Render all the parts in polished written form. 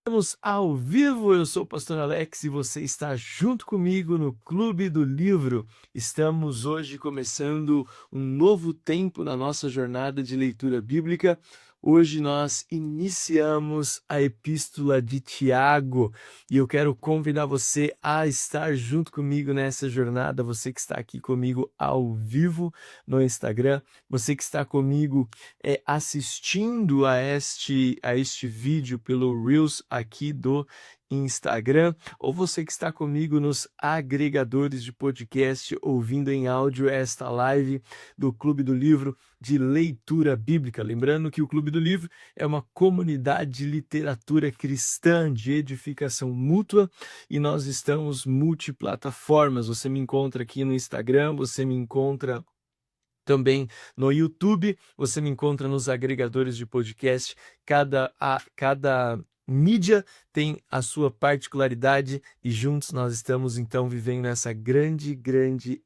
Estamos ao vivo, eu sou o pastor Alex e você está junto comigo no Clube do Livro. Estamos hoje começando um novo tempo na nossa jornada de leitura bíblica. Hoje nós iniciamos a Epístola de Tiago e eu quero convidar você a estar junto comigo nessa jornada, você que está aqui comigo ao vivo no Instagram, você que está comigo assistindo a este vídeo pelo Reels aqui do Instagram, ou você que está comigo nos agregadores de podcast, ouvindo em áudio esta live do Clube do Livro de Leitura Bíblica. Lembrando que o Clube do Livro é uma comunidade de literatura cristã, de edificação mútua, e nós estamos multiplataformas. Você me encontra aqui no Instagram, você me encontra também no YouTube, você me encontra nos agregadores de podcast. Cada mídia tem a sua particularidade e juntos nós estamos então vivendo essa grande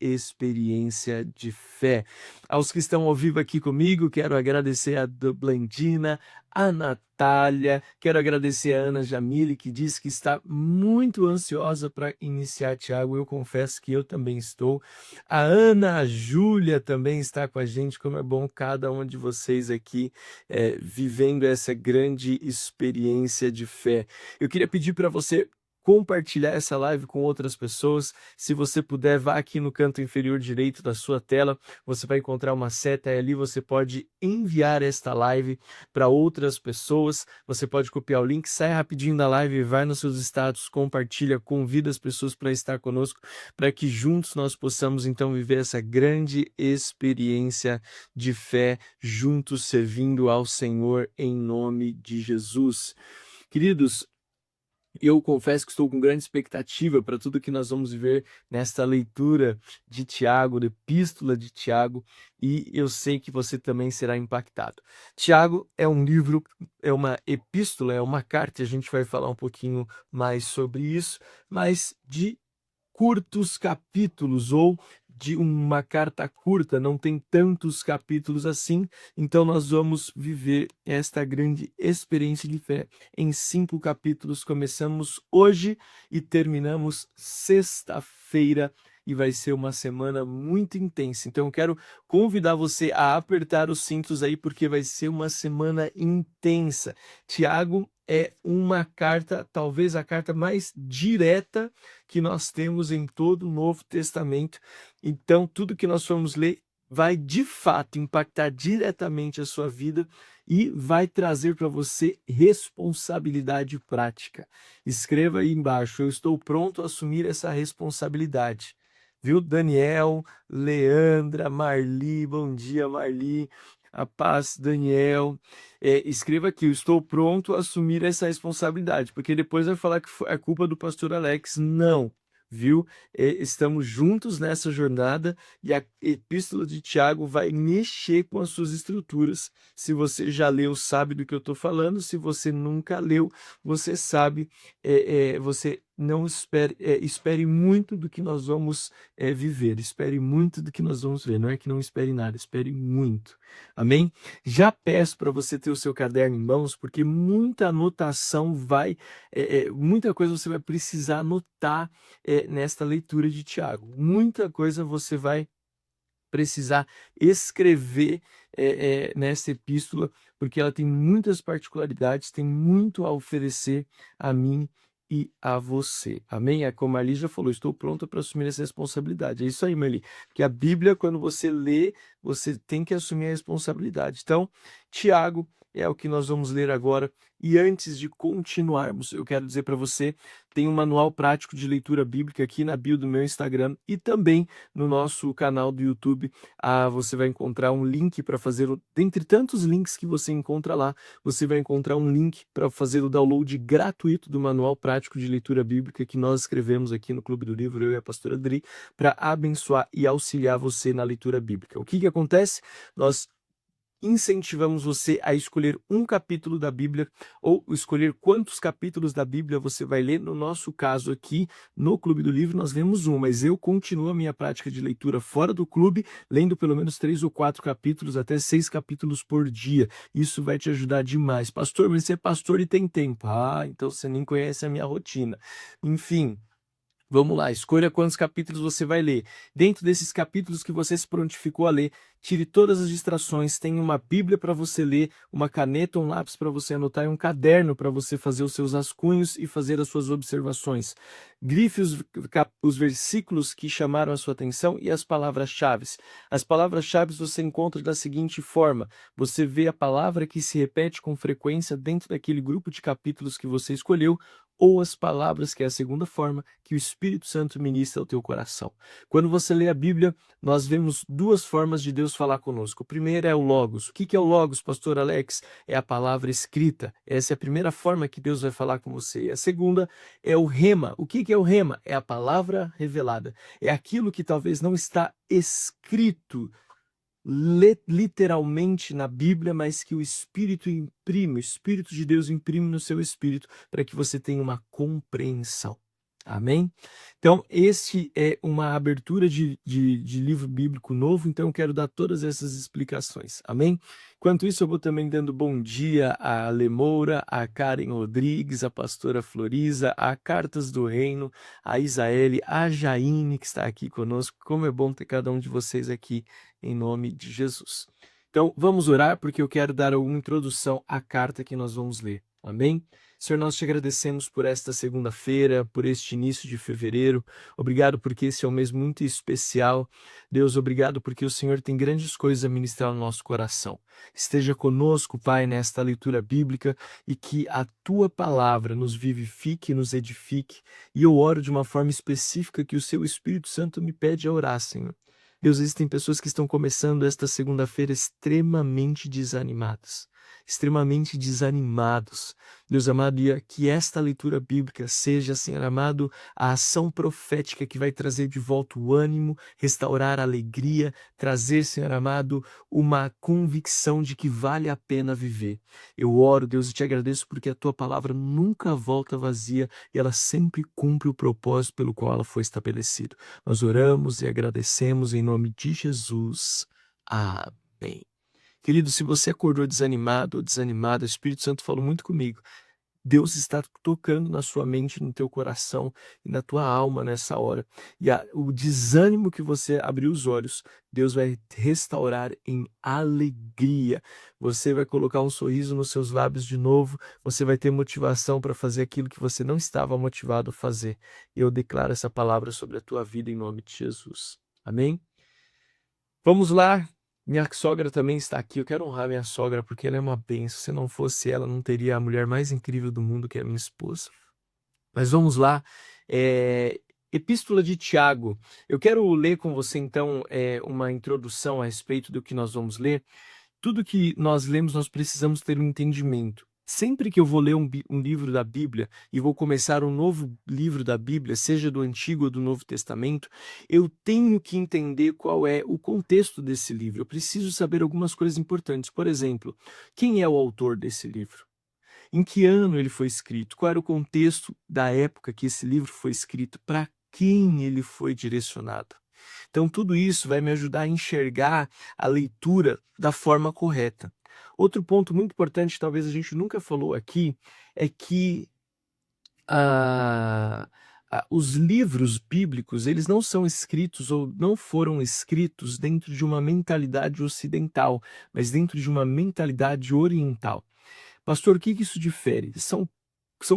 experiência de fé. Aos que estão ao vivo aqui comigo, quero agradecer a Blandina, a Natália, quero agradecer a Ana Jamile, que diz que está muito ansiosa para iniciar, Tiago. Eu confesso que eu também estou. A Ana Júlia também está com a gente. Como é bom cada um de vocês aqui vivendo essa grande experiência de fé. Eu queria pedir para você compartilhar essa live com outras pessoas. Se você puder, vá aqui no canto inferior direito da sua tela, você vai encontrar uma seta e ali você pode enviar esta live para outras pessoas. Você pode copiar o link, sai rapidinho da live, vai nos seus status, compartilha, convida as pessoas para estar conosco, para que juntos nós possamos então viver essa grande experiência de fé, juntos servindo ao Senhor em nome de Jesus. Queridos, eu confesso que estou com grande expectativa para tudo que nós vamos ver nesta leitura de Tiago, da Epístola de Tiago, e eu sei que você também será impactado. Tiago é um livro, é uma epístola, é uma carta, a gente vai falar um pouquinho mais sobre isso, mas de curtos capítulos ou de uma carta curta, não tem tantos capítulos assim, então nós vamos viver esta grande experiência de fé em 5 capítulos. Começamos hoje e terminamos sexta-feira e vai ser uma semana muito intensa. Então eu quero convidar você a apertar os cintos aí, porque vai ser uma semana intensa. Tiago é uma carta, talvez a carta mais direta que nós temos em todo o Novo Testamento. Então, tudo que nós formos ler vai de fato impactar diretamente a sua vida e vai trazer para você responsabilidade prática. Escreva aí embaixo: eu estou pronto a assumir essa responsabilidade. Viu? Daniel, Leandra, Marli, bom dia, Marli. A paz, Daniel. Escreva aqui: eu estou pronto a assumir essa responsabilidade, porque depois vai falar que é culpa do pastor Alex. Não, viu? Estamos juntos nessa jornada e a Epístola de Tiago vai mexer com as suas estruturas. Se você já leu, sabe do que eu estou falando. Se você nunca leu, você sabe, você não espere muito do que nós vamos viver, espere muito do que nós vamos ver. Não é que não espere nada, espere muito. Amém? Já peço para você ter o seu caderno em mãos, porque muita anotação muita coisa você vai precisar anotar nesta leitura de Tiago. Muita coisa você vai precisar escrever nessa epístola, porque ela tem muitas particularidades, tem muito a oferecer a mim e a você. Amém? É como a Marli já falou, estou pronta para assumir essa responsabilidade. É isso aí, Marli. Porque a Bíblia, quando você lê, você tem que assumir a responsabilidade. Então, Tiago é o que nós vamos ler agora. E antes de continuarmos, eu quero dizer para você, tem um manual prático de leitura bíblica aqui na bio do meu Instagram e também no nosso canal do YouTube. Você vai encontrar um link para fazer, dentre tantos links que você encontra lá, você vai encontrar um link para fazer o download gratuito do manual prático de leitura bíblica que nós escrevemos aqui no Clube do Livro, eu e a pastora Adri, para abençoar e auxiliar você na leitura bíblica. O que acontece? Nós incentivamos você a escolher um capítulo da Bíblia ou escolher quantos capítulos da Bíblia você vai ler. No nosso caso aqui, no Clube do Livro, nós vemos um, mas eu continuo a minha prática de leitura fora do clube, lendo pelo menos 3 ou 4 capítulos, até 6 capítulos por dia. Isso vai te ajudar demais. Pastor, mas você é pastor e tem tempo. Ah, então você nem conhece a minha rotina. Enfim, vamos lá, escolha quantos capítulos você vai ler. Dentro desses capítulos que você se prontificou a ler, tire todas as distrações. Tenha uma Bíblia para você ler, uma caneta, um lápis para você anotar e um caderno para você fazer os seus rascunhos e fazer as suas observações. Grife os versículos que chamaram a sua atenção e as palavras-chave. As palavras-chave você encontra da seguinte forma: você vê a palavra que se repete com frequência dentro daquele grupo de capítulos que você escolheu, ou as palavras, que é a segunda forma, que o Espírito Santo ministra ao teu coração. Quando você lê a Bíblia, nós vemos duas formas de Deus falar conosco. O primeiro é o Logos. O que é o Logos, pastor Alex? É a palavra escrita. Essa é a primeira forma que Deus vai falar com você. E a segunda é o Rema. O que é o Rema? É a palavra revelada. É aquilo que talvez não está escrito literalmente na Bíblia, mas que o Espírito imprime, o Espírito de Deus imprime no seu espírito para que você tenha uma compreensão. Amém? Então, esse é uma abertura de livro bíblico novo, então eu quero dar todas essas explicações. Amém? Enquanto isso, eu vou também dando bom dia a Lemoura, a Karen Rodrigues, a pastora Florisa, a Cartas do Reino, a Isaele, a Jaine, que está aqui conosco. Como é bom ter cada um de vocês aqui, em nome de Jesus. Então, vamos orar, porque eu quero dar uma introdução à carta que nós vamos ler. Amém? Senhor, nós te agradecemos por esta segunda-feira, por este início de fevereiro. Obrigado porque esse é um mês muito especial. Deus, obrigado porque o Senhor tem grandes coisas a ministrar no nosso coração. Esteja conosco, Pai, nesta leitura bíblica e que a tua palavra nos vivifique, nos edifique. E eu oro de uma forma específica que o seu Espírito Santo me pede a orar, Senhor. Deus, existem pessoas que estão começando esta segunda-feira extremamente desanimadas. Extremamente desanimados. Deus amado, e que esta leitura bíblica seja, Senhor amado, a ação profética que vai trazer de volta o ânimo, restaurar a alegria, trazer, Senhor amado, uma convicção de que vale a pena viver. Eu oro, Deus, e te agradeço porque a tua palavra nunca volta vazia e ela sempre cumpre o propósito pelo qual ela foi estabelecida. Nós oramos e agradecemos em nome de Jesus. Amém. Querido, se você acordou desanimado ou desanimada, o Espírito Santo falou muito comigo. Deus está tocando na sua mente, no teu coração e na tua alma nessa hora. E o desânimo que você abriu os olhos, Deus vai restaurar em alegria. Você vai colocar um sorriso nos seus lábios de novo. Você vai ter motivação para fazer aquilo que você não estava motivado a fazer. E eu declaro essa palavra sobre a tua vida em nome de Jesus. Amém? Vamos lá. Minha sogra também está aqui. Eu quero honrar minha sogra porque ela é uma bênção. Se não fosse ela, não teria a mulher mais incrível do mundo, que é a minha esposa. Mas vamos lá. Epístola de Tiago. Eu quero ler com você, então, uma introdução a respeito do que nós vamos ler. Tudo que nós lemos, nós precisamos ter um entendimento. Sempre que eu vou ler um livro da Bíblia e vou começar um novo livro da Bíblia, seja do Antigo ou do Novo Testamento, eu tenho que entender qual é o contexto desse livro. Eu preciso saber algumas coisas importantes. Por exemplo, quem é o autor desse livro? Em que ano ele foi escrito? Qual era o contexto da época que esse livro foi escrito? Para quem ele foi direcionado? Então, tudo isso vai me ajudar a enxergar a leitura da forma correta. Outro ponto muito importante, talvez a gente nunca falou aqui, é que os livros bíblicos, eles não são escritos ou não foram escritos dentro de uma mentalidade ocidental, mas dentro de uma mentalidade oriental. Pastor, o que isso difere? São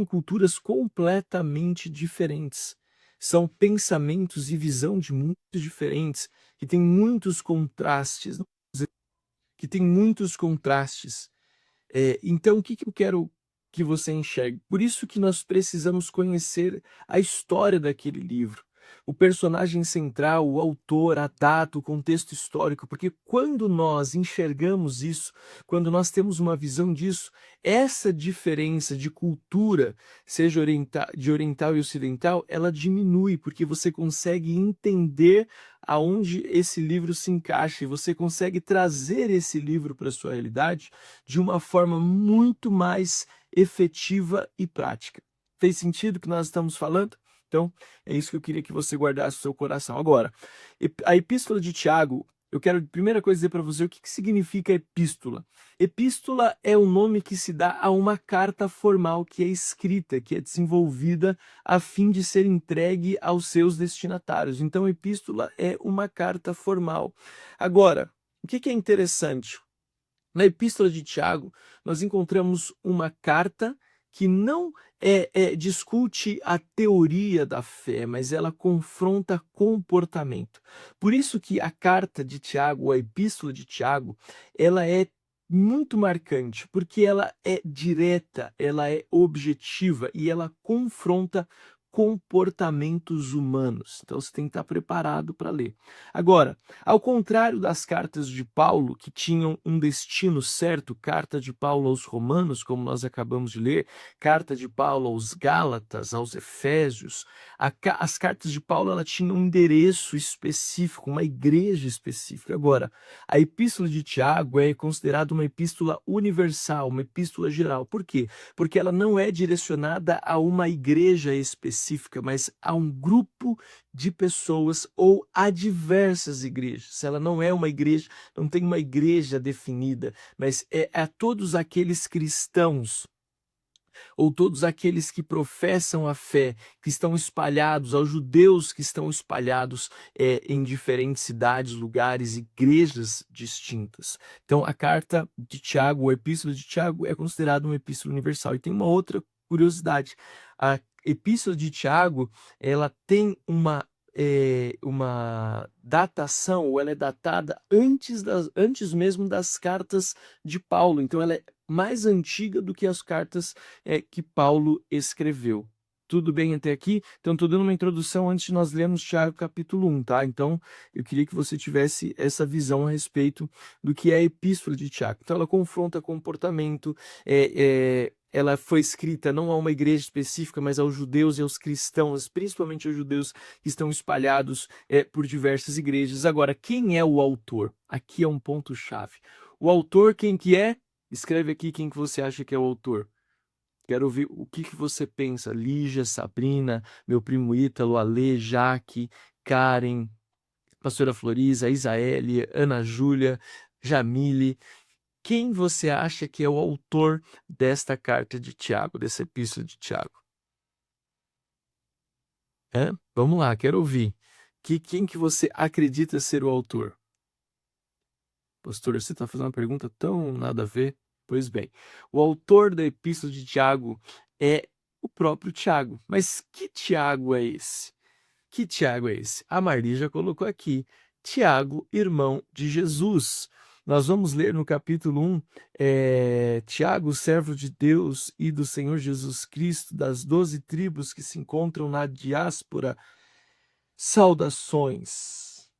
culturas completamente diferentes. São pensamentos e visão de mundos diferentes, que têm muitos contrastes, então, o que eu quero que você enxergue? Por isso que nós precisamos conhecer a história daquele livro. o personagem central, o autor, a data, o contexto histórico, porque quando nós enxergamos isso, quando nós temos uma visão disso, essa diferença de cultura, seja de oriental e ocidental, ela diminui, porque você consegue entender aonde esse livro se encaixa e você consegue trazer esse livro para a sua realidade de uma forma muito mais efetiva e prática. Fez sentido o que nós estamos falando? Então, é isso que eu queria que você guardasse no seu coração. Agora, a Epístola de Tiago, eu quero, primeira coisa, dizer para você o que significa epístola. Epístola é o nome que se dá a uma carta formal que é escrita, que é desenvolvida a fim de ser entregue aos seus destinatários. Então, epístola é uma carta formal. Agora, o que é interessante? Na Epístola de Tiago, nós encontramos uma carta que não discute a teoria da fé, mas ela confronta comportamento. Por isso que a carta de Tiago, a Epístola de Tiago, ela é muito marcante, porque ela é direta, ela é objetiva e ela confronta comportamentos humanos. Então você tem que estar preparado para ler. Agora, ao contrário das cartas de Paulo, que tinham um destino certo, carta de Paulo aos Romanos, como nós acabamos de ler, carta de Paulo aos Gálatas, aos Efésios, as cartas de Paulo ela tinham um endereço específico, uma igreja específica. Agora, a epístola de Tiago é considerada uma epístola universal, uma epístola geral. Por quê? Porque ela não é direcionada a uma igreja específica, mas a um grupo de pessoas ou a diversas igrejas. Ela não é uma igreja, não tem uma igreja definida, mas é a todos aqueles cristãos ou todos aqueles que professam a fé, que estão espalhados, aos judeus que estão espalhados em diferentes cidades, lugares, igrejas distintas. Então, a carta de Tiago, a epístola de Tiago, é considerada uma epístola universal. E tem uma outra curiosidade. A epístola de Tiago, ela tem uma datação, ou ela é datada antes mesmo das cartas de Paulo. Então, ela é mais antiga do que as cartas que Paulo escreveu. Tudo bem até aqui? Então, estou dando uma introdução antes de nós lermos Tiago capítulo 1, tá? Então, eu queria que você tivesse essa visão a respeito do que é a epístola de Tiago. Então, ela confronta comportamento, ela foi escrita não a uma igreja específica, mas aos judeus e aos cristãos, principalmente aos judeus que estão espalhados por diversas igrejas. Agora, quem é o autor? Aqui é um ponto-chave. O autor, quem que é? Escreve aqui quem que você acha que é o autor. Quero ouvir o que você pensa. Lígia, Sabrina, meu primo Ítalo, Alê, Jaque, Karen, pastora Florisa, Isaele, Ana Júlia, Jamile. Quem você acha que é o autor desta carta de Tiago, dessa epístola de Tiago? Vamos lá, quero ouvir. Quem que você acredita ser o autor? Pastor, você está fazendo uma pergunta tão nada a ver? Pois bem, o autor da epístola de Tiago é o próprio Tiago. Mas que Tiago é esse? Que Tiago é esse? A Marli já colocou aqui. Tiago, irmão de Jesus. Nós vamos ler no capítulo 1, Tiago, servo de Deus e do Senhor Jesus Cristo, das 12 tribos que se encontram na diáspora. Saudações.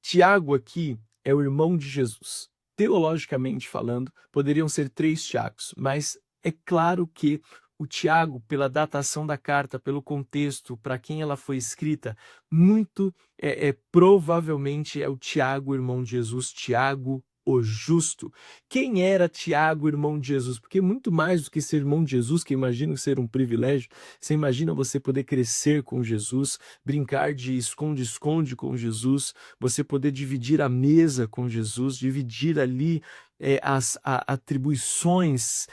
Tiago aqui é o irmão de Jesus. Teologicamente falando, poderiam ser 3 Tiagos, mas é claro que o Tiago, pela datação da carta, pelo contexto, para quem ela foi escrita, muito provavelmente é o Tiago, irmão de Jesus, Tiago o justo. Quem era Tiago, irmão de Jesus? Porque muito mais do que ser irmão de Jesus, que imagino ser um privilégio, você imagina você poder crescer com Jesus, brincar de esconde-esconde com Jesus, você poder dividir a mesa com Jesus, dividir ali as atribuições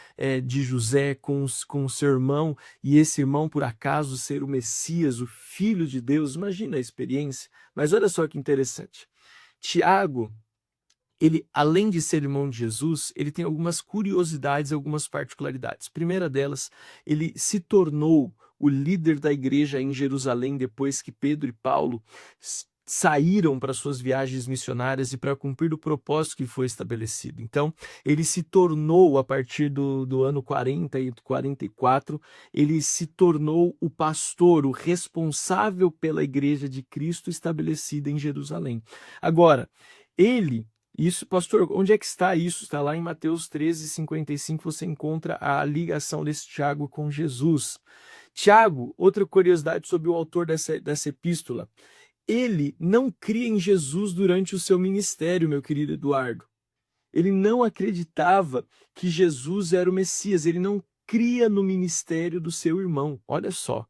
de José com o seu irmão, e esse irmão, por acaso, ser o Messias, o Filho de Deus. Imagina a experiência. Mas olha só que interessante. Tiago, ele, além de ser irmão de Jesus, ele tem algumas curiosidades, algumas particularidades. Primeira delas, ele se tornou o líder da igreja em Jerusalém depois que Pedro e Paulo saíram para suas viagens missionárias e para cumprir o propósito que foi estabelecido. Então, ele se tornou, a partir do ano 40 e 44, ele se tornou o pastor, o responsável pela igreja de Cristo estabelecida em Jerusalém. Agora, isso, pastor, onde é que está isso? Está lá em Mateus 13:55, você encontra a ligação desse Tiago com Jesus. Tiago, outra curiosidade sobre o autor dessa epístola, ele não cria em Jesus durante o seu ministério, meu querido Eduardo. Ele não acreditava que Jesus era o Messias, ele não cria no ministério do seu irmão. Olha só,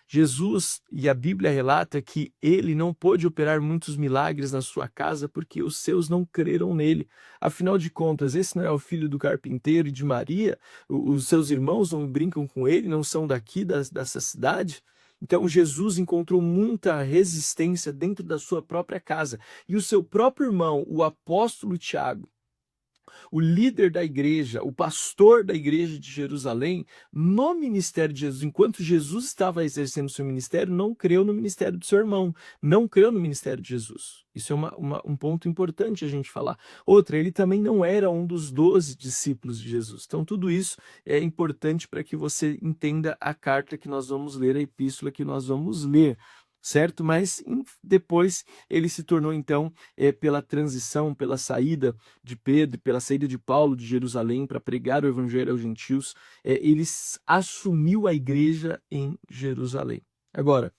Jesus, e a Bíblia relata que ele não pôde operar muitos milagres na sua casa porque os seus não creram nele. Afinal de contas, esse não é o filho do carpinteiro e de Maria? Os seus irmãos não brincam com ele, não são daqui dessa cidade? Então Jesus encontrou muita resistência dentro da sua própria casa. E o seu próprio irmão, o apóstolo Tiago, o líder da igreja, o pastor da igreja de Jerusalém, no ministério de Jesus, enquanto Jesus estava exercendo seu ministério, não creu no ministério do seu irmão, não creu no ministério de Jesus. Isso é um ponto importante a gente falar. Outra, ele também não era um dos 12 discípulos de Jesus. Então, tudo isso é importante para que você entenda a carta que nós vamos ler, a epístola que nós vamos ler, certo? Mas depois ele se tornou, então, pela transição, pela saída de Pedro, pela saída de Paulo de Jerusalém para pregar o evangelho aos gentios, ele assumiu a igreja em Jerusalém. Agora,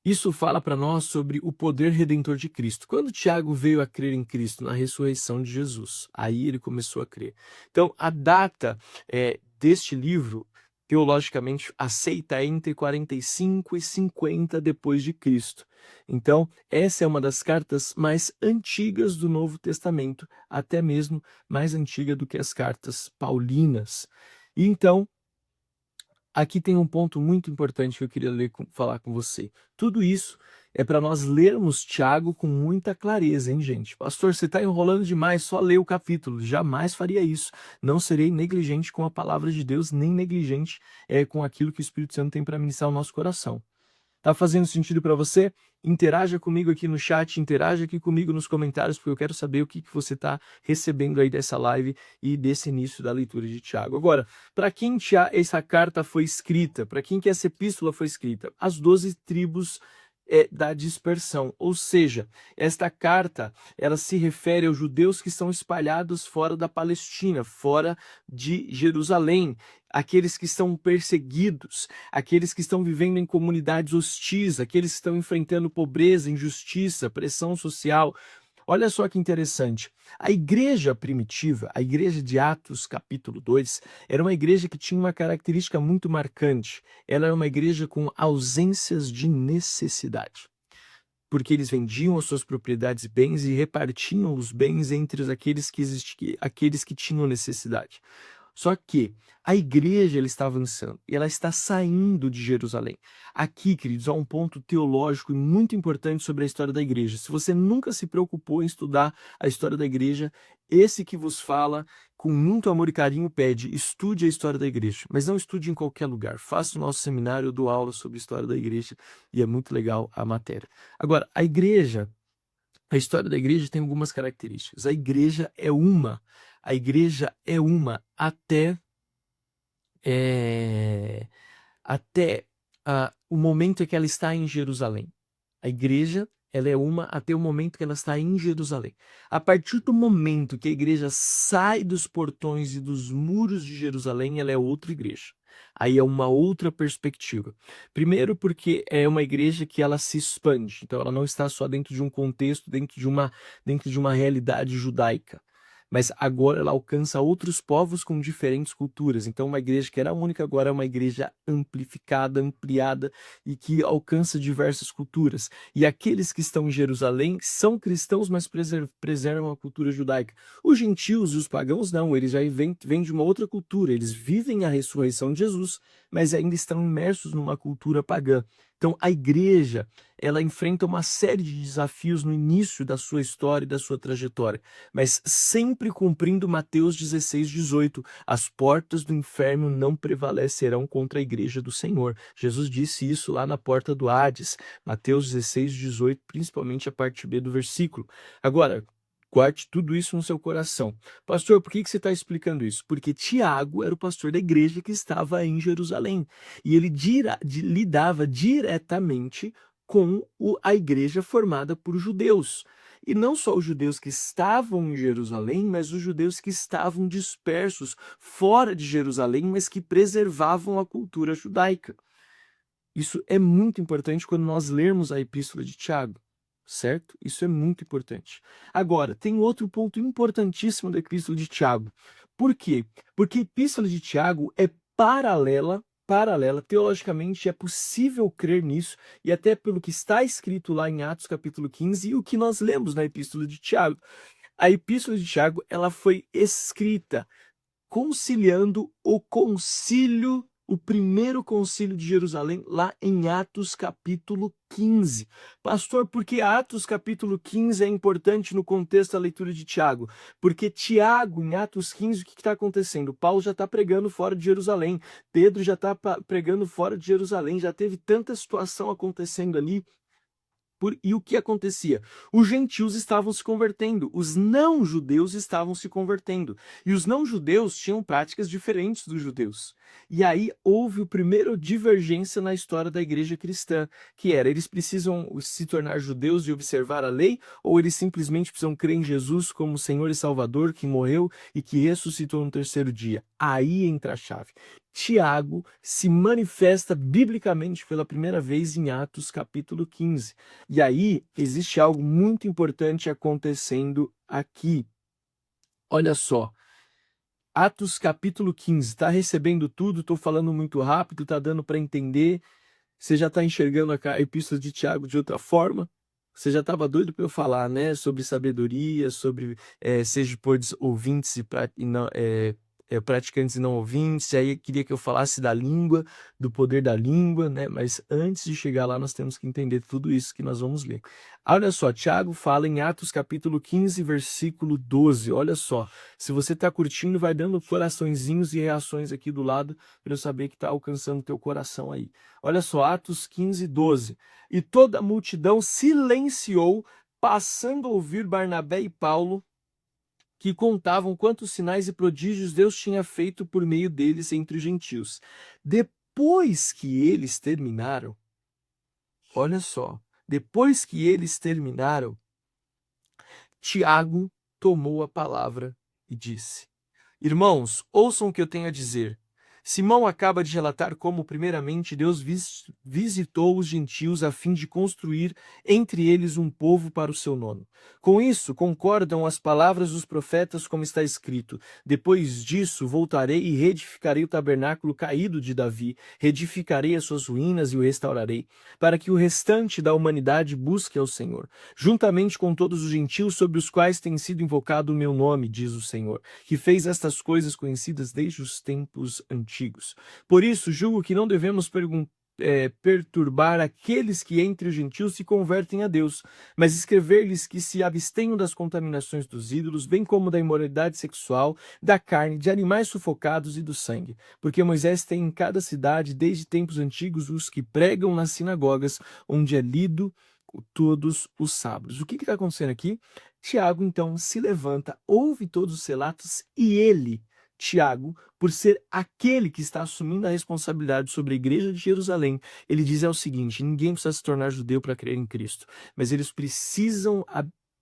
isso fala para nós sobre o poder redentor de Cristo. Quando Tiago veio a crer em Cristo na ressurreição de Jesus, aí ele começou a crer. Então, a data deste livro, teologicamente aceita, é entre 45 e 50 depois de Cristo. Então, essa é uma das cartas mais antigas do Novo Testamento, até mesmo mais antiga do que as cartas paulinas. E então, aqui tem um ponto muito importante que eu queria falar com você. Tudo isso é para nós lermos Tiago com muita clareza, hein, gente? Pastor, você está enrolando demais, só lê o capítulo. Jamais faria isso. Não serei negligente com a palavra de Deus, nem negligente com aquilo que o Espírito Santo tem para ministrar ao nosso coração. Tá fazendo sentido para você? Interaja comigo aqui no chat, interaja aqui comigo nos comentários, porque eu quero saber o que você está recebendo aí dessa live e desse início da leitura de Tiago. Agora, para quem essa carta foi escrita, para quem que essa epístola foi escrita? As 12 tribos da dispersão, ou seja, esta carta ela se refere aos judeus que estão espalhados fora da Palestina, fora de Jerusalém, aqueles que estão perseguidos, aqueles que estão vivendo em comunidades hostis, aqueles que estão enfrentando pobreza, injustiça, pressão social. Olha só que interessante, a igreja primitiva, a igreja de Atos capítulo 2, era uma igreja que tinha uma característica muito marcante. Ela era uma igreja com ausências de necessidade, porque eles vendiam as suas propriedades e bens e repartiam os bens entre aqueles que tinham necessidade. Só que a igreja ela está avançando e ela está saindo de Jerusalém. Aqui, queridos, há um ponto teológico muito importante sobre a história da igreja. Se você nunca se preocupou em estudar a história da igreja, esse que vos fala, com muito amor e carinho, pede, estude a história da igreja. Mas não estude em qualquer lugar. Faça o nosso seminário, eu dou aula sobre a história da igreja e é muito legal a matéria. Agora, a história da igreja tem algumas características. A igreja é uma até o momento em que ela está em Jerusalém. A igreja ela é uma até o momento que ela está em Jerusalém. A partir do momento que a igreja sai dos portões e dos muros de Jerusalém, ela é outra igreja. Aí é uma outra perspectiva. Primeiro porque é uma igreja que ela se expande. Então ela não está só dentro de um contexto, dentro de uma realidade judaica. Mas agora ela alcança outros povos com diferentes culturas. Então uma igreja que era única agora é uma igreja amplificada, ampliada e que alcança diversas culturas. E aqueles que estão em Jerusalém são cristãos, mas preservam a cultura judaica. Os gentios e os pagãos não, eles já vêm de uma outra cultura, eles vivem a ressurreição de Jesus, mas ainda estão imersos numa cultura pagã. Então, a igreja, ela enfrenta uma série de desafios no início da sua história e da sua trajetória, mas sempre cumprindo Mateus 16:18. As portas do inferno não prevalecerão contra a igreja do Senhor. Jesus disse isso lá na porta do Hades, Mateus 16:18, principalmente a parte B do versículo. Agora, guarde tudo isso no seu coração. Pastor, por que você está explicando isso? Porque Tiago era o pastor da igreja que estava em Jerusalém. E ele lidava diretamente com a igreja formada por judeus. E não só os judeus que estavam em Jerusalém, mas os judeus que estavam dispersos fora de Jerusalém, mas que preservavam a cultura judaica. Isso é muito importante quando nós lermos a epístola de Tiago, certo? Isso é muito importante. Agora, tem outro ponto importantíssimo da epístola de Tiago. Por quê? Porque a epístola de Tiago é paralela, teologicamente é possível crer nisso, e até pelo que está escrito lá em Atos capítulo 15 e o que nós lemos na epístola de Tiago. A epístola de Tiago, ela foi escrita conciliando o primeiro concílio de Jerusalém, lá em Atos capítulo 15. Pastor, por que Atos capítulo 15 é importante no contexto da leitura de Tiago? Porque Tiago, em Atos 15, o que está acontecendo? Paulo já está pregando fora de Jerusalém, Pedro já está pregando fora de Jerusalém, já teve tanta situação acontecendo ali. E o que acontecia? Os gentios estavam se convertendo, os não-judeus estavam se convertendo. E os não-judeus tinham práticas diferentes dos judeus. E aí houve a primeira divergência na história da igreja cristã, que era, eles precisam se tornar judeus e observar a lei, ou eles simplesmente precisam crer em Jesus como Senhor e Salvador, que morreu e que ressuscitou no terceiro dia? Aí entra a chave. Tiago se manifesta biblicamente pela primeira vez em Atos capítulo 15. E aí existe algo muito importante acontecendo aqui. Olha só, Atos capítulo 15, está recebendo tudo, estou falando muito rápido, está dando para entender? Você já está enxergando a epístola de Tiago de outra forma? Você já estava doido para eu falar, né? Sobre sabedoria, sobre seja por ouvintes e não, praticantes e não ouvintes. Aí queria que eu falasse da língua, do poder da língua, né? Mas antes de chegar lá, nós temos que entender tudo isso que nós vamos ler. Olha só, Tiago fala em Atos capítulo 15, versículo 12. Olha só, se você está curtindo, vai dando coraçõezinhos e reações aqui do lado para eu saber que está alcançando teu coração aí. Olha só, Atos 15, 12. E toda a multidão silenciou, passando a ouvir Barnabé e Paulo, que contavam quantos sinais e prodígios Deus tinha feito por meio deles entre os gentios. Depois que eles terminaram, olha só, depois que eles terminaram, Tiago tomou a palavra e disse: Irmãos, ouçam o que eu tenho a dizer. Simão acaba de relatar como, primeiramente, Deus visitou os gentios a fim de construir entre eles um povo para o seu nome. Com isso, concordam as palavras dos profetas, como está escrito: Depois disso, voltarei e reedificarei o tabernáculo caído de Davi, reedificarei as suas ruínas e o restaurarei, para que o restante da humanidade busque ao Senhor, juntamente com todos os gentios sobre os quais tem sido invocado o meu nome, diz o Senhor, que fez estas coisas conhecidas desde os tempos antigos. Por isso, julgo que não devemos perturbar aqueles que entre os gentios se convertem a Deus, mas escrever-lhes que se abstenham das contaminações dos ídolos, bem como da imoralidade sexual, da carne, de animais sufocados e do sangue. Porque Moisés tem em cada cidade, desde tempos antigos, os que pregam nas sinagogas, onde é lido todos os sábados. O que está acontecendo aqui? Tiago, então, se levanta, ouve todos os relatos e ele, Tiago, por ser aquele que está assumindo a responsabilidade sobre a igreja de Jerusalém, ele diz o seguinte: ninguém precisa se tornar judeu para crer em Cristo, mas eles precisam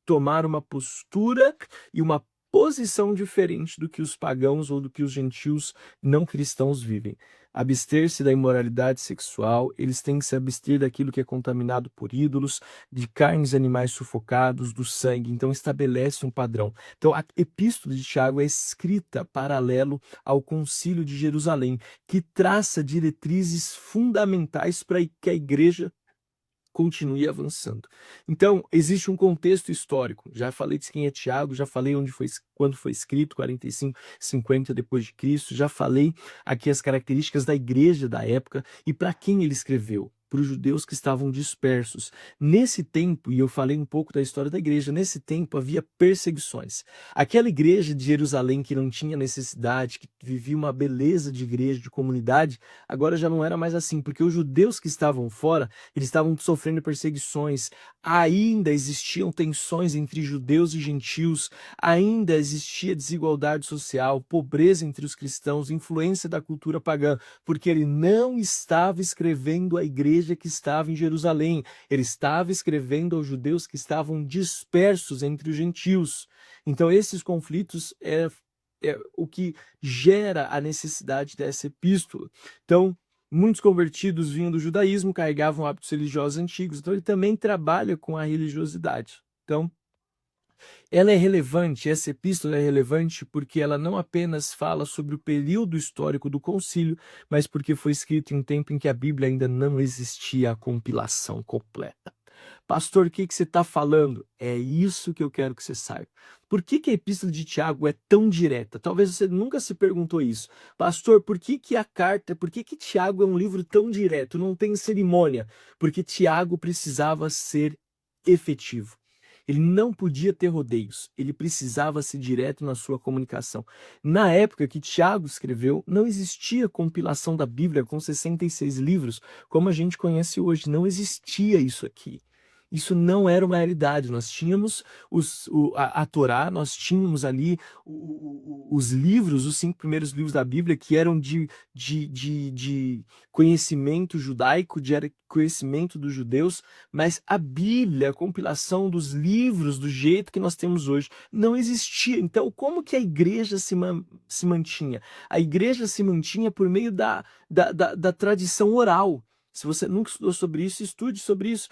tomar uma postura e uma posição diferente do que os pagãos ou do que os gentios não cristãos vivem. Abster-se da imoralidade sexual, eles têm que se abster daquilo que é contaminado por ídolos, de carnes e animais sufocados, do sangue. Então estabelece um padrão. Então a epístola de Tiago é escrita paralelo ao Concílio de Jerusalém, que traça diretrizes fundamentais para que a igreja continue avançando. Então, existe um contexto histórico. Já falei de quem é Tiago, já falei quando foi escrito, 45, 50 depois de Cristo, já falei aqui as características da igreja da época e para quem ele escreveu. Para os judeus que estavam dispersos. Nesse tempo, e eu falei um pouco da história da igreja, nesse tempo havia perseguições. Aquela igreja de Jerusalém que não tinha necessidade, que vivia uma beleza de igreja, de comunidade, agora já não era mais assim, porque os judeus que estavam fora, eles estavam sofrendo perseguições, ainda existiam tensões entre judeus e gentios, ainda existia desigualdade social, pobreza entre os cristãos, influência da cultura pagã, porque ele não estava escrevendo à igreja que estava em Jerusalém, ele estava escrevendo aos judeus que estavam dispersos entre os gentios. Então esses conflitos é o que gera a necessidade dessa epístola. Então, muitos convertidos vinham do judaísmo, carregavam hábitos religiosos antigos, então ele também trabalha com a religiosidade. Então, ela é relevante, essa epístola é relevante porque ela não apenas fala sobre o período histórico do concílio, mas porque foi escrito em um tempo em que a Bíblia ainda não existia a compilação completa. Pastor, o que você está falando? É isso que eu quero que você saiba. Por que a epístola de Tiago é tão direta? Talvez você nunca se perguntou isso. Pastor, por que Tiago é um livro tão direto? Não tem cerimônia. Porque Tiago precisava ser efetivo. Ele não podia ter rodeios, ele precisava ser direto na sua comunicação. Na época que Tiago escreveu, não existia compilação da Bíblia com 66 livros, como a gente conhece hoje. Não existia isso aqui. Isso não era uma realidade. Nós tínhamos a Torá, nós tínhamos ali os livros, os 5 primeiros livros da Bíblia, que eram de conhecimento judaico, de conhecimento dos judeus, mas a Bíblia, a compilação dos livros do jeito que nós temos hoje, não existia. Então, como que a igreja se mantinha? A igreja se mantinha por meio da tradição oral. Se você nunca estudou sobre isso, estude sobre isso.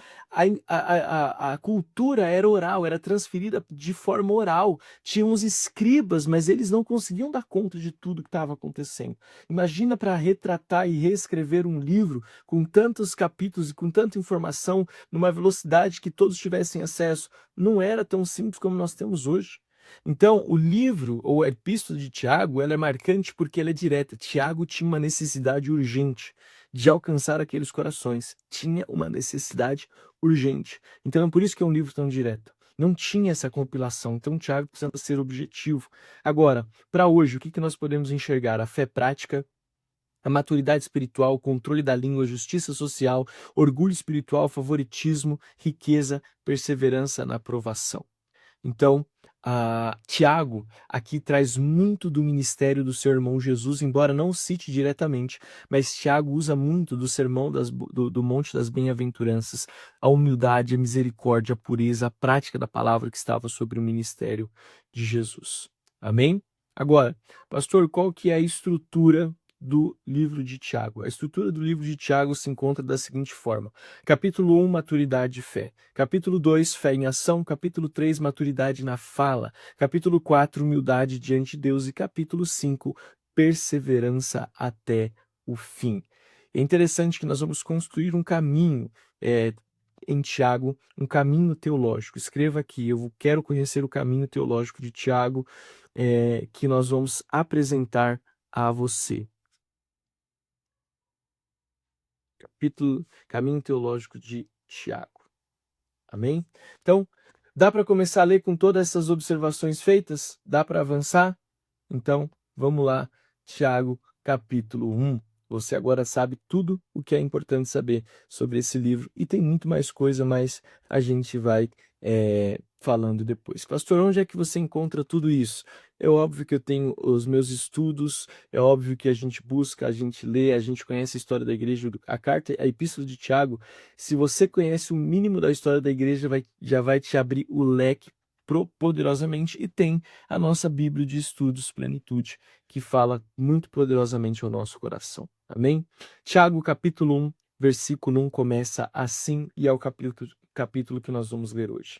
A cultura era oral, era transferida de forma oral. Tinha uns escribas, mas eles não conseguiam dar conta de tudo que estava acontecendo. Imagina para retratar e reescrever um livro com tantos capítulos e com tanta informação, numa velocidade que todos tivessem acesso. Não era tão simples como nós temos hoje. Então, o livro, ou a epístola de Tiago, ela é marcante porque ela é direta. Tiago tinha uma necessidade urgente de alcançar aqueles corações. Tinha uma necessidade urgente. Então, é por isso que é um livro tão direto. Não tinha essa compilação. Então, Tiago precisa ser objetivo. Agora, para hoje, o que nós podemos enxergar? A fé prática, a maturidade espiritual, o controle da língua, justiça social, orgulho espiritual, favoritismo, riqueza, perseverança na aprovação. Então, Tiago aqui traz muito do ministério do seu irmão Jesus, embora não cite diretamente, mas Tiago usa muito do sermão do Monte das Bem-aventuranças, a humildade, a misericórdia, a pureza, a prática da palavra que estava sobre o ministério de Jesus. Amém? Agora, pastor, qual que é a estrutura do livro de Tiago? A estrutura do livro de Tiago se encontra da seguinte forma: capítulo 1, maturidade e fé. Capítulo 2, fé em ação. Capítulo 3, maturidade na fala. Capítulo 4, humildade diante de Deus. E capítulo 5, perseverança até o fim. É interessante que nós vamos construir um caminho em Tiago, um caminho teológico. Escreva aqui, eu quero conhecer o caminho teológico de Tiago, que nós vamos apresentar a você. Caminho teológico de Tiago. Amém? Então, dá para começar a ler com todas essas observações feitas? Dá para avançar? Então, vamos lá. Tiago, capítulo 1. Você agora sabe tudo o que é importante saber sobre esse livro. E tem muito mais coisa, mas a gente vai falando depois. Pastor, onde é que você encontra tudo isso? É óbvio que eu tenho os meus estudos, é óbvio que a gente busca, a gente lê, a gente conhece a história da igreja, a carta, a epístola de Tiago. Se você conhece o mínimo da história da igreja, já vai te abrir o leque poderosamente, e tem a nossa Bíblia de Estudos Plenitude, que fala muito poderosamente ao nosso coração. Amém? Tiago, capítulo 1, versículo 1 começa assim, e é o capítulo que nós vamos ler hoje.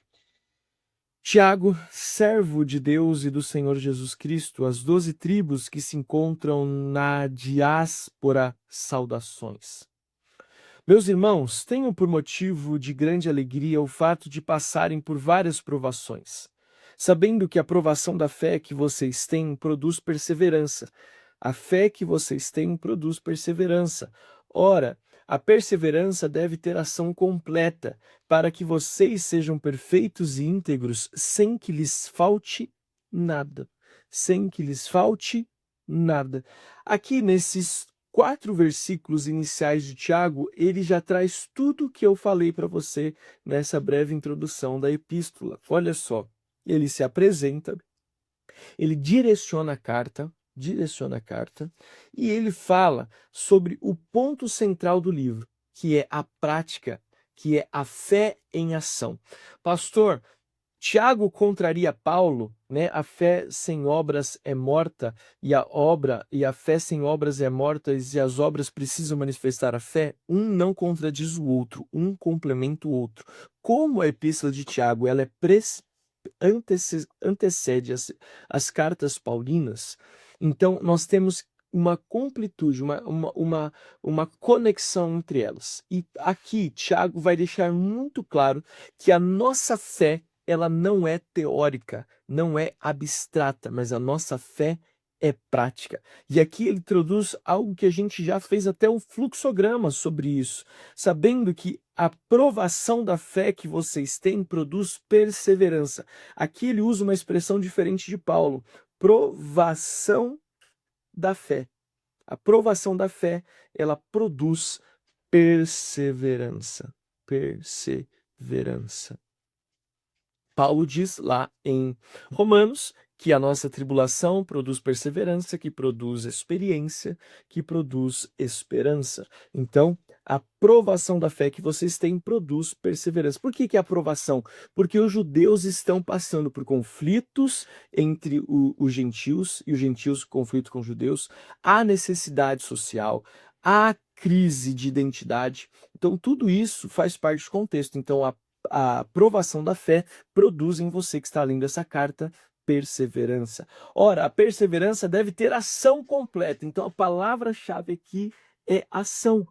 Tiago, servo de Deus e do Senhor Jesus Cristo, as 12 tribos que se encontram na diáspora, saudações. Meus irmãos, tenham por motivo de grande alegria o fato de passarem por várias provações, sabendo que a provação da fé que vocês têm produz perseverança. A fé que vocês têm produz perseverança. Ora, a perseverança deve ter ação completa, para que vocês sejam perfeitos e íntegros, sem que lhes falte nada. Sem que lhes falte nada. Aqui nesses 4 versículos iniciais de Tiago, ele já traz tudo o que eu falei para você nessa breve introdução da epístola. Olha só, ele se apresenta, ele direciona a carta, e ele fala sobre o ponto central do livro, que é a prática, que é a fé em ação. Pastor, Tiago contraria Paulo, né? A fé sem obras é morta e a fé sem obras é morta e as obras precisam manifestar a fé. Um não contradiz o outro, um complementa o outro. Como a epístola de Tiago ela é antecede as cartas paulinas, então nós temos uma completude, uma conexão entre elas. E aqui Tiago vai deixar muito claro que a nossa fé ela não é teórica, não é abstrata, mas a nossa fé é prática. E aqui ele introduz algo que a gente já fez até um fluxograma sobre isso, sabendo que a provação da fé que vocês têm produz perseverança. Aqui ele usa uma expressão diferente de Paulo, provação da fé. A provação da fé, ela produz perseverança. Perseverança. Paulo diz lá em Romanos que a nossa tribulação produz perseverança, que produz experiência, que produz esperança. Então, a provação da fé que vocês têm produz perseverança. Por que a aprovação? Porque os judeus estão passando por conflitos entre os gentios, e os gentios conflito com os judeus, há necessidade social, há crise de identidade. Então, tudo isso faz parte do contexto. Então, a aprovação da fé produz em você que está lendo essa carta perseverança. Ora, a perseverança deve ter ação completa. Então, a palavra-chave aqui é ação.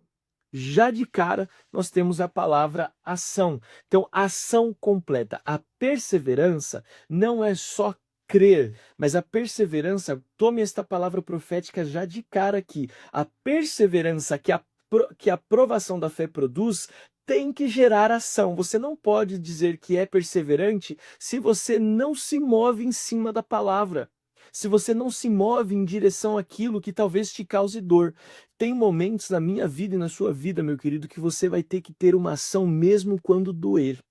Já de cara, nós temos a palavra ação. Então, ação completa. A perseverança não é só crer, mas a perseverança, tome esta palavra profética já de cara aqui. A perseverança que a aprovação da fé produz tem que gerar ação. Você não pode dizer que é perseverante se você não se move em cima da palavra. Se você não se move em direção àquilo que talvez te cause dor. Tem momentos na minha vida e na sua vida, meu querido, que você vai ter que ter uma ação mesmo quando doer.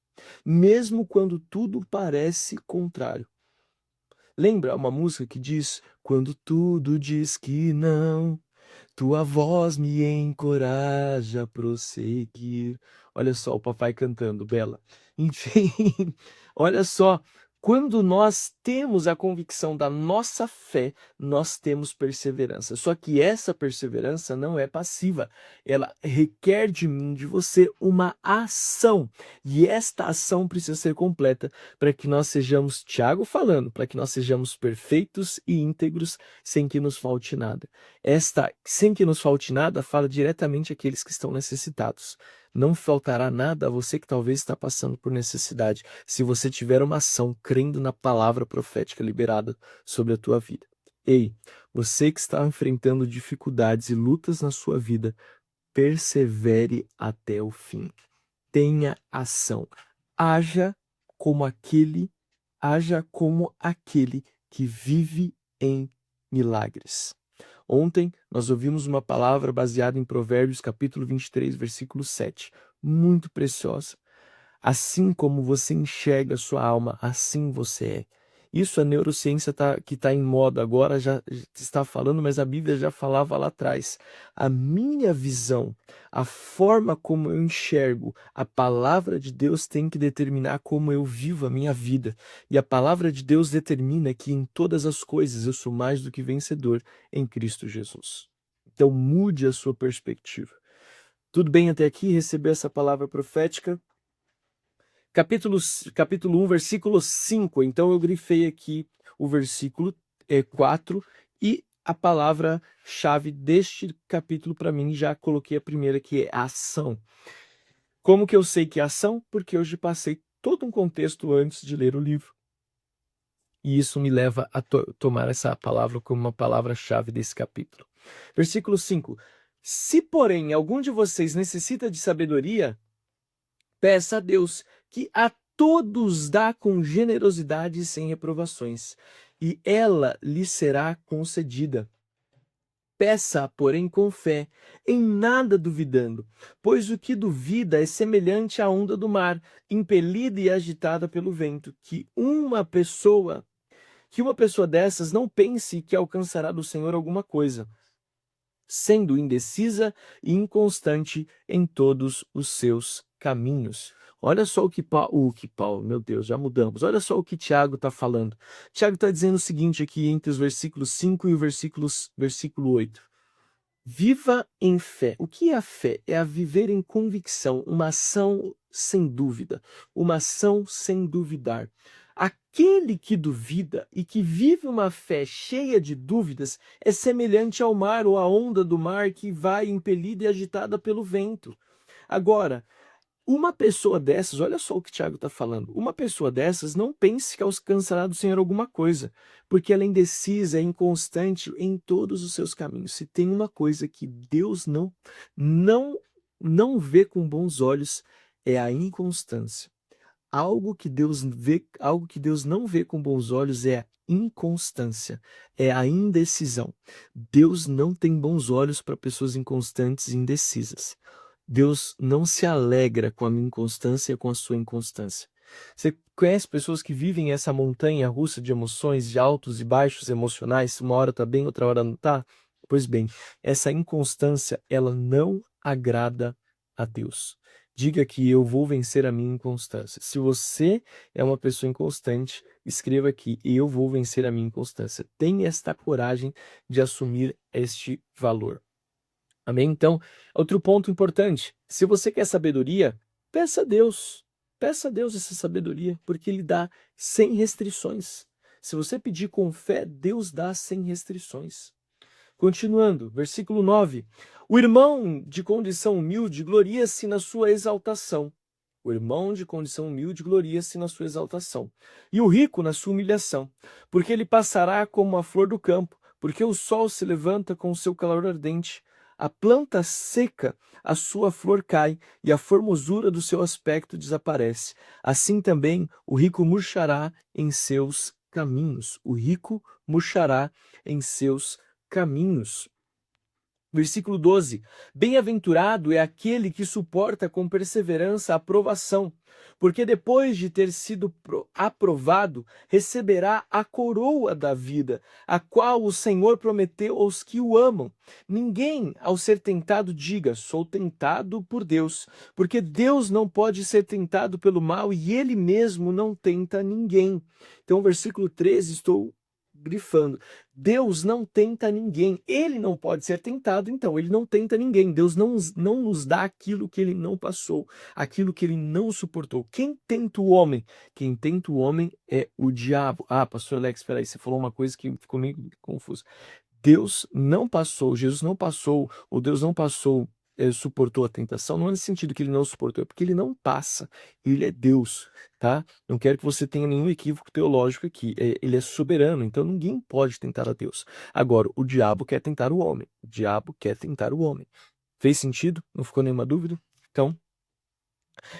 Mesmo quando tudo parece contrário. Lembra uma música que diz: quando tudo diz que não, tua voz me encoraja a prosseguir. Olha só o papai cantando, Bela. Enfim, olha só. Quando nós temos a convicção da nossa fé, nós temos perseverança. Só que essa perseverança não é passiva. Ela requer de mim, de você, uma ação. E esta ação precisa ser completa para que nós sejamos, Tiago falando, para que nós sejamos perfeitos e íntegros sem que nos falte nada. Esta, sem que nos falte nada, fala diretamente àqueles que estão necessitados. Não faltará nada a você que talvez está passando por necessidade, se você tiver uma ação crendo na palavra profética liberada sobre a tua vida. Ei, você que está enfrentando dificuldades e lutas na sua vida, persevere até o fim. Tenha ação. Haja como aquele que vive em milagres. Ontem nós ouvimos uma palavra baseada em Provérbios capítulo 23, versículo 7, muito preciosa. Assim como você enxerga a sua alma, assim você é. Isso a neurociência que está em moda agora já está falando, mas a Bíblia já falava lá atrás. A minha visão, a forma como eu enxergo, a palavra de Deus tem que determinar como eu vivo a minha vida. E a palavra de Deus determina que em todas as coisas eu sou mais do que vencedor em Cristo Jesus. Então mude a sua perspectiva. Tudo bem até aqui? Receber essa palavra profética? Capítulo 1, versículo 5. Então eu grifei aqui o versículo 4 e a palavra-chave deste capítulo para mim, já coloquei a primeira, que é ação. Como que eu sei que é ação? Porque eu já passei todo um contexto antes de ler o livro. E isso me leva a tomar essa palavra como uma palavra-chave desse capítulo. Versículo 5. Se, porém, algum de vocês necessita de sabedoria, peça a Deus, que a todos dá com generosidade e sem reprovações, e ela lhe será concedida. Peça, porém, com fé, em nada duvidando, pois o que duvida é semelhante à onda do mar, impelida e agitada pelo vento, que uma pessoa dessas não pense que alcançará do Senhor alguma coisa, sendo indecisa e inconstante em todos os seus caminhos. Olha só o que Paulo, meu Deus, já mudamos. Olha só o que Tiago está falando. Tiago está dizendo o seguinte aqui entre os versículos 5 e o versículo 8. Viva em fé. O que é a fé? É a viver em convicção, uma ação sem dúvida, uma ação sem duvidar. Aquele que duvida e que vive uma fé cheia de dúvidas é semelhante ao mar ou à onda do mar que vai impelida e agitada pelo vento. Agora, uma pessoa dessas, olha só o que o Tiago está falando, uma pessoa dessas não pense que alcançará do Senhor alguma coisa, porque ela é indecisa, é inconstante em todos os seus caminhos. Se tem uma coisa que Deus não vê com bons olhos, é a inconstância. Algo que Deus não vê com bons olhos é a inconstância, é a indecisão. Deus não tem bons olhos para pessoas inconstantes e indecisas. Deus não se alegra com a minha inconstância e com a sua inconstância. Você conhece pessoas que vivem essa montanha russa de emoções, de altos e baixos emocionais? Uma hora tá bem, outra hora não tá? Pois bem, essa inconstância, ela não agrada a Deus. Diga que eu vou vencer a minha inconstância. Se você é uma pessoa inconstante, escreva aqui, eu vou vencer a minha inconstância. Tenha esta coragem de assumir este valor. Amém? Então, outro ponto importante, se você quer sabedoria, peça a Deus. Peça a Deus essa sabedoria, porque Ele dá sem restrições. Se você pedir com fé, Deus dá sem restrições. Continuando, versículo 9. O irmão de condição humilde gloria-se na sua exaltação. O irmão de condição humilde gloria-se na sua exaltação. E o rico na sua humilhação, porque ele passará como a flor do campo, porque o sol se levanta com o seu calor ardente. A planta seca, a sua flor cai, e a formosura do seu aspecto desaparece. Assim também o rico murchará em seus caminhos. O rico murchará em seus caminhos. Versículo 12. Bem-aventurado é aquele que suporta com perseverança a provação, porque depois de ter sido aprovado, receberá a coroa da vida, a qual o Senhor prometeu aos que o amam. Ninguém, ao ser tentado, diga, sou tentado por Deus, porque Deus não pode ser tentado pelo mal e Ele mesmo não tenta ninguém. Então, versículo 13, estou grifando. Deus não tenta ninguém. Ele não pode ser tentado, então ele não tenta ninguém. Deus não nos dá aquilo que ele não passou, aquilo que ele não suportou. Quem tenta o homem? Quem tenta o homem é o diabo. Ah, pastor Alex, espera aí, você falou uma coisa que ficou meio confuso. Deus não passou, Jesus não passou, ou Deus não passou, suportou a tentação, não é nesse sentido que ele não suportou, é porque ele não passa, ele é Deus, tá? Não quero que você tenha nenhum equívoco teológico aqui, ele é soberano, então ninguém pode tentar a Deus. Agora, o diabo quer tentar o homem, o diabo quer tentar o homem. Fez sentido? Não ficou nenhuma dúvida? Então,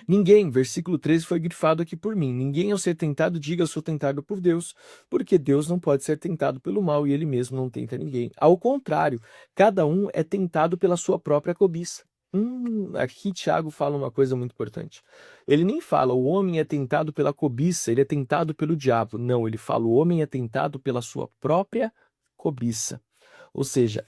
ninguém, versículo 13 foi grifado aqui por mim. Ninguém ao ser tentado diga eu sou tentado por Deus, porque Deus não pode ser tentado pelo mal e ele mesmo não tenta ninguém. Ao contrário, cada um é tentado pela sua própria cobiça. Aqui Tiago fala uma coisa muito importante. Ele nem fala o homem é tentado pela cobiça, ele é tentado pelo diabo. Não, ele fala o homem é tentado pela sua própria cobiça. Ou seja,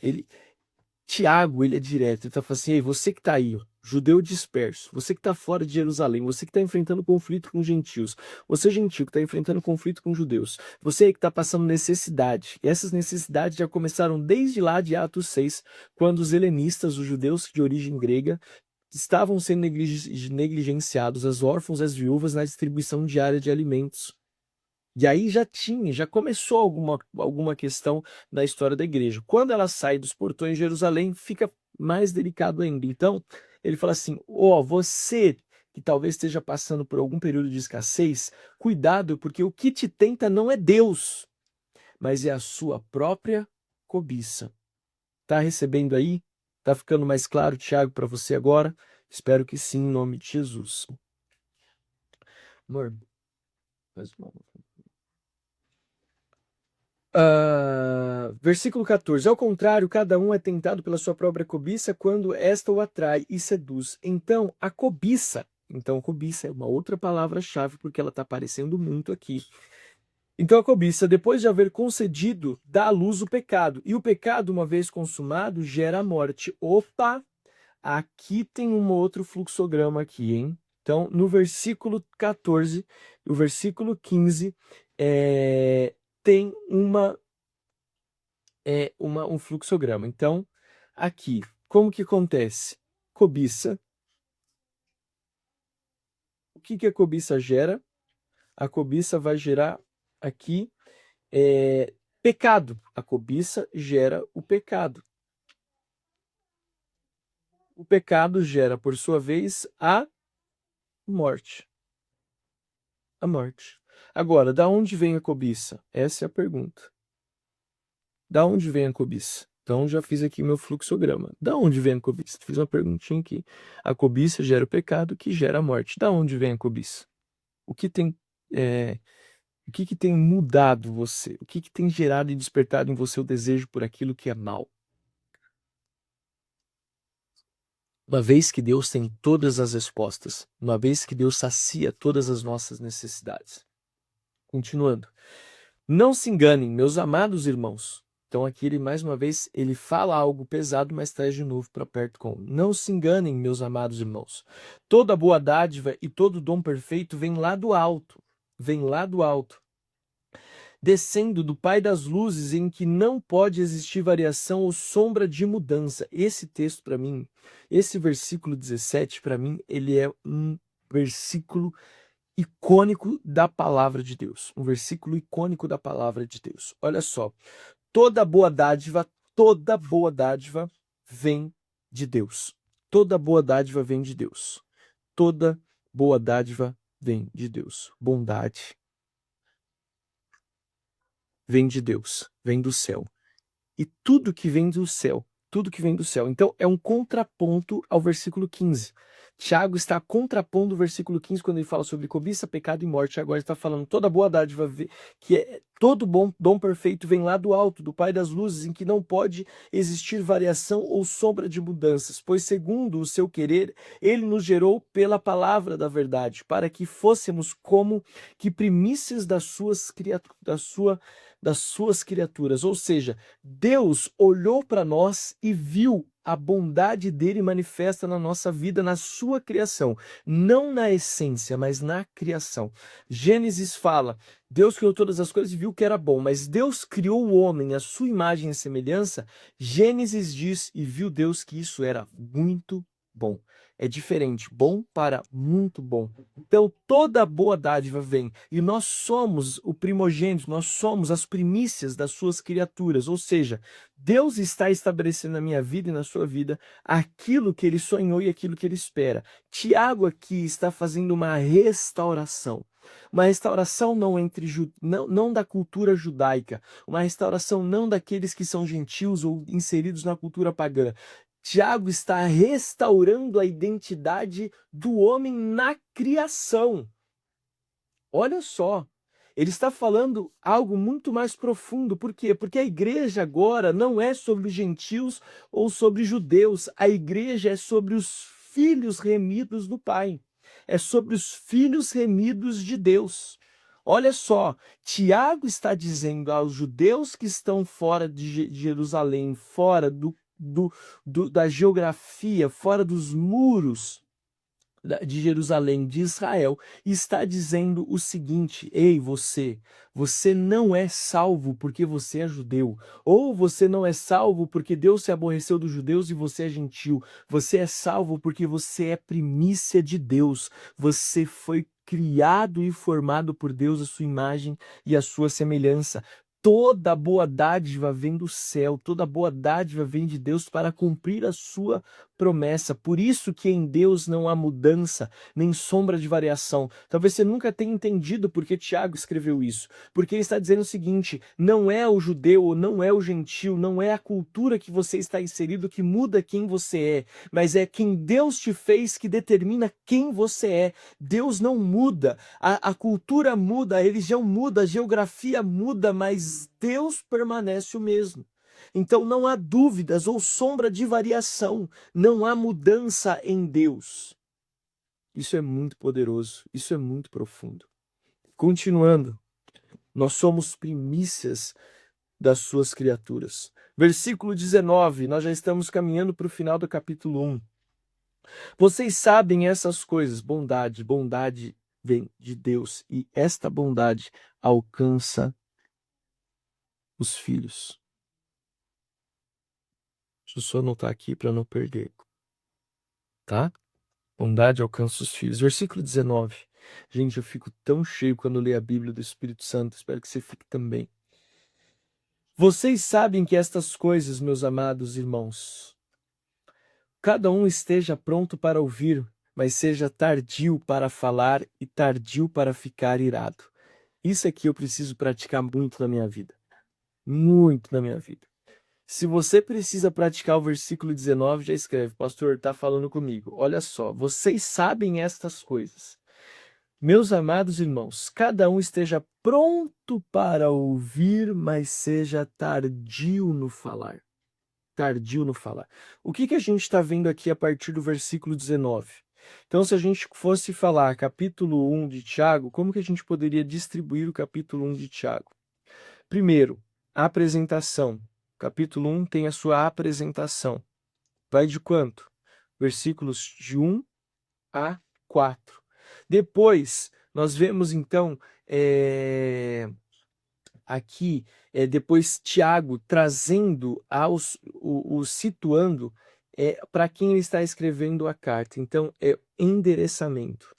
Tiago, ele é direto, ele tá falando assim, ei, você que tá aí, ó, judeu disperso, você que tá fora de Jerusalém, você que tá enfrentando conflito com gentios, você gentil que tá enfrentando conflito com judeus, você aí que tá passando necessidade, e essas necessidades já começaram desde lá de Atos 6, quando os helenistas, os judeus de origem grega, estavam sendo negligenciados, as órfãos e as viúvas na distribuição diária de alimentos. E aí já começou alguma questão da história da igreja. Quando ela sai dos portões de Jerusalém, fica mais delicado ainda. Então, ele fala assim: ó, você que talvez esteja passando por algum período de escassez, cuidado, porque o que te tenta não é Deus, mas é a sua própria cobiça. Tá recebendo aí? Tá ficando mais claro, Tiago, para você agora? Espero que sim, em nome de Jesus. Amor, faz uma... versículo 14. Ao contrário, cada um é tentado pela sua própria cobiça quando esta o atrai e seduz. Então, a cobiça. Então, cobiça é uma outra palavra-chave porque ela está aparecendo muito aqui. Então, a cobiça, depois de haver concedido, dá à luz o pecado. E o pecado, uma vez consumado, gera a morte. Opa! Aqui tem um outro fluxograma aqui, hein? Então, no versículo 14, o versículo 15, tem um fluxograma. Então, aqui, como que acontece? Cobiça. O que a cobiça gera? A cobiça vai gerar aqui pecado. A cobiça gera o pecado. O pecado gera, por sua vez, a morte. A morte. Agora, da onde vem a cobiça? Essa é a pergunta. Da onde vem a cobiça? Então, já fiz aqui meu fluxograma. Da onde vem a cobiça? Fiz uma perguntinha aqui. A cobiça gera o pecado que gera a morte. Da onde vem a cobiça? O que tem, o que tem mudado você? O que tem gerado e despertado em você o desejo por aquilo que é mal? Uma vez que Deus tem todas as respostas, uma vez que Deus sacia todas as nossas necessidades. Continuando. Não se enganem, meus amados irmãos. Então aqui ele, mais uma vez, ele fala algo pesado, mas traz de novo para perto com. Não se enganem, meus amados irmãos. Toda boa dádiva e todo dom perfeito vem lá do alto. Vem lá do alto. Descendo do Pai das luzes, em que não pode existir variação ou sombra de mudança. Esse texto para mim, esse versículo 17 para mim, ele é um versículo icônico da palavra de Deus. Um versículo icônico da palavra de Deus. Olha só. Toda boa dádiva vem de Deus. Toda boa dádiva vem de Deus. Toda boa dádiva vem de Deus. Bondade vem de Deus, vem do céu. E tudo que vem do céu, tudo que vem do céu. Então, é um contraponto ao versículo 15. Tiago está contrapondo o versículo 15 quando ele fala sobre cobiça, pecado e morte. Agora ele está falando toda boa dádiva, que é todo bom dom perfeito vem lá do alto, do Pai das luzes, em que não pode existir variação ou sombra de mudanças, pois segundo o seu querer, ele nos gerou pela palavra da verdade, para que fôssemos como que primícias das suas criaturas. Ou seja, Deus olhou para nós e viu a bondade dele manifesta na nossa vida, na sua criação, não na essência, mas na criação. Gênesis fala: Deus criou todas as coisas e viu que era bom, mas Deus criou o homem à sua imagem e semelhança. Gênesis diz: e viu Deus que isso era muito bom. É diferente, bom para muito bom. Então toda boa dádiva vem, e nós somos o primogênito, nós somos as primícias das suas criaturas, ou seja, Deus está estabelecendo na minha vida e na sua vida aquilo que ele sonhou e aquilo que ele espera. Tiago aqui está fazendo uma restauração. Uma restauração não da cultura judaica, uma restauração não daqueles que são gentios ou inseridos na cultura pagã. Tiago está restaurando a identidade do homem na criação. Olha só, ele está falando algo muito mais profundo. Por quê? Porque a igreja agora não é sobre gentios ou sobre judeus. A igreja é sobre os filhos remidos do Pai. É sobre os filhos remidos de Deus. Olha só, Tiago está dizendo aos judeus que estão fora de Jerusalém, fora da geografia, fora dos muros de Jerusalém, de Israel, e está dizendo o seguinte: ei, você não é salvo porque você é judeu, ou você não é salvo porque Deus se aborreceu dos judeus e você é gentil. Você é salvo porque você é primícia de Deus. Você foi criado e formado por Deus, a sua imagem e a sua semelhança. Toda boa dádiva vem do céu, toda boa dádiva vem de Deus para cumprir a sua promessa. Por isso que em Deus não há mudança, nem sombra de variação. Talvez você nunca tenha entendido por que Tiago escreveu isso. Porque ele está dizendo o seguinte: não é o judeu ou não é o gentil, não é a cultura que você está inserido que muda quem você é, mas é quem Deus te fez que determina quem você é. Deus não muda, a cultura muda, a religião muda, a geografia muda, mas Deus permanece o mesmo. Então não há dúvidas ou sombra de variação, não há mudança em Deus. Isso é muito poderoso, isso é muito profundo. Continuando, nós somos primícias das suas criaturas. Versículo 19, nós já estamos caminhando para o final do capítulo 1. Vocês sabem essas coisas, bondade vem de Deus, e esta bondade alcança os filhos. Deixa eu só anotar aqui para não perder, tá? Bondade alcança os filhos. Versículo 19. Gente, eu fico tão cheio quando leio a Bíblia do Espírito Santo, espero que você fique também. Vocês sabem que estas coisas, meus amados irmãos, cada um esteja pronto para ouvir, mas seja tardio para falar e tardio para ficar irado. Isso aqui eu preciso praticar muito na minha vida. Muito na minha vida. Se você precisa praticar o versículo 19, já escreve: pastor, está falando comigo. Olha só, vocês sabem estas coisas. Meus amados irmãos, cada um esteja pronto para ouvir, mas seja tardio no falar. Tardio no falar. O que a gente está vendo aqui a partir do versículo 19? Então, se a gente fosse falar capítulo 1 de Tiago, como que a gente poderia distribuir o capítulo 1 de Tiago? Primeiro, a apresentação. Capítulo 1 tem a sua apresentação. Vai de quanto? Versículos de 1 a 4. Depois, nós vemos então aqui, depois Tiago trazendo, situando para quem ele está escrevendo a carta. Então, é endereçamento.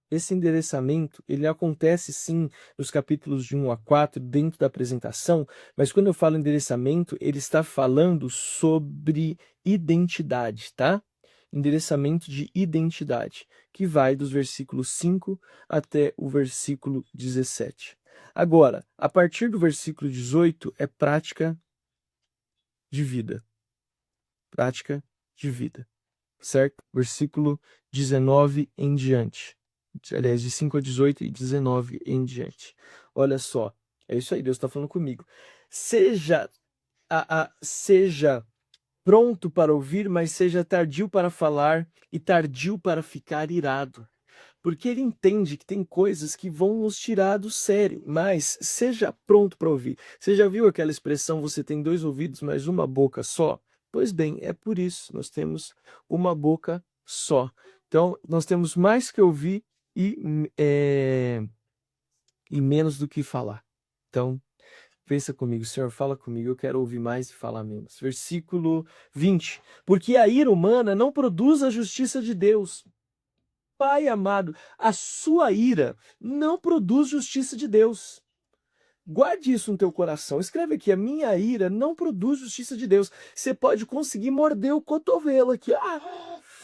Esse endereçamento, ele acontece sim nos capítulos de 1 a 4, dentro da apresentação, mas quando eu falo endereçamento, ele está falando sobre identidade, tá? Endereçamento de identidade, que vai dos versículos 5 até o versículo 17. Agora, a partir do versículo 18 é prática de vida. Prática de vida, certo? Versículo 19 em diante. Aliás, de 5 a 18 e 19 em diante. Olha só, é isso aí, Deus está falando comigo. Seja pronto para ouvir, mas seja tardio para falar e tardio para ficar irado. Porque ele entende que tem coisas que vão nos tirar do sério, mas seja pronto para ouvir. Você já viu aquela expressão, você tem 2 ouvidos, mas uma boca só? Pois bem, é por isso, nós temos uma boca só. Então, nós temos mais que ouvir e menos do que falar. Então, pensa comigo, Senhor, fala comigo, eu quero ouvir mais e falar menos. Versículo 20. Porque a ira humana não produz a justiça de Deus. Pai amado, a sua ira não produz justiça de Deus. Guarde isso no teu coração. Escreve aqui: a minha ira não produz justiça de Deus. Você pode conseguir morder o cotovelo aqui.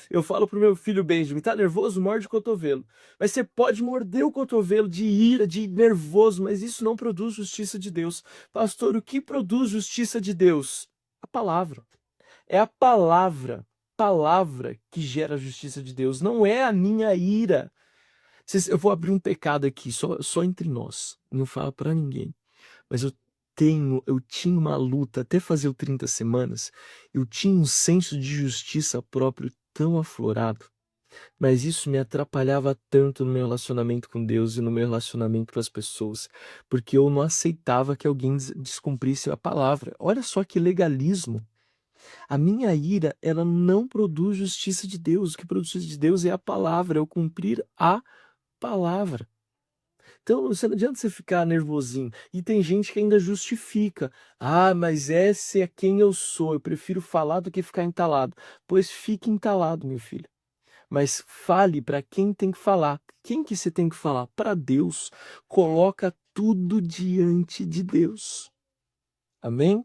Eu falo pro meu filho Benjamin: tá nervoso? Morde o cotovelo. Mas você pode morder o cotovelo de ira, de nervoso, mas isso não produz justiça de Deus. Pastor, o que produz justiça de Deus? A palavra. É a palavra que gera a justiça de Deus, não é a minha ira. Eu vou abrir um pecado aqui, só entre nós, não falo para ninguém. Mas eu tinha uma luta, até fazer o 30 semanas, eu tinha um senso de justiça próprio tão aflorado, mas isso me atrapalhava tanto no meu relacionamento com Deus e no meu relacionamento com as pessoas, porque eu não aceitava que alguém descumprisse a palavra. Olha só que legalismo. A minha ira, ela não produz justiça de Deus. O que produz justiça de Deus é a palavra, é o cumprir a palavra. Então, não adianta você ficar nervosinho. E tem gente que ainda justifica. Mas esse é quem eu sou. Eu prefiro falar do que ficar entalado. Pois fique entalado, meu filho. mas fale para quem tem que falar. Quem que você tem que falar? Para Deus. Coloca tudo diante de Deus. Amém?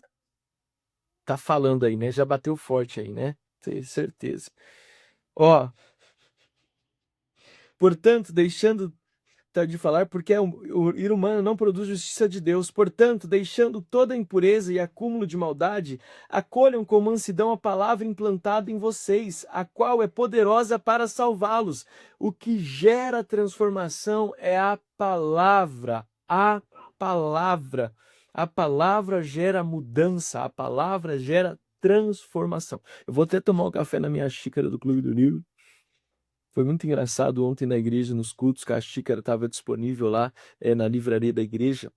Tá falando aí, né? Já bateu forte aí, né? Tenho certeza. Ó, portanto, deixando de falar, porque o ir humano não produz justiça de Deus. Portanto, deixando toda impureza e acúmulo de maldade, acolham com mansidão a palavra implantada em vocês, a qual é poderosa para salvá-los. O que gera transformação é a palavra. A palavra. A palavra gera mudança, a palavra gera transformação. Eu vou até tomar um café na minha xícara do Clube do Livro. Foi muito engraçado ontem na igreja, nos cultos, que a xícara estava disponível lá na livraria da igreja.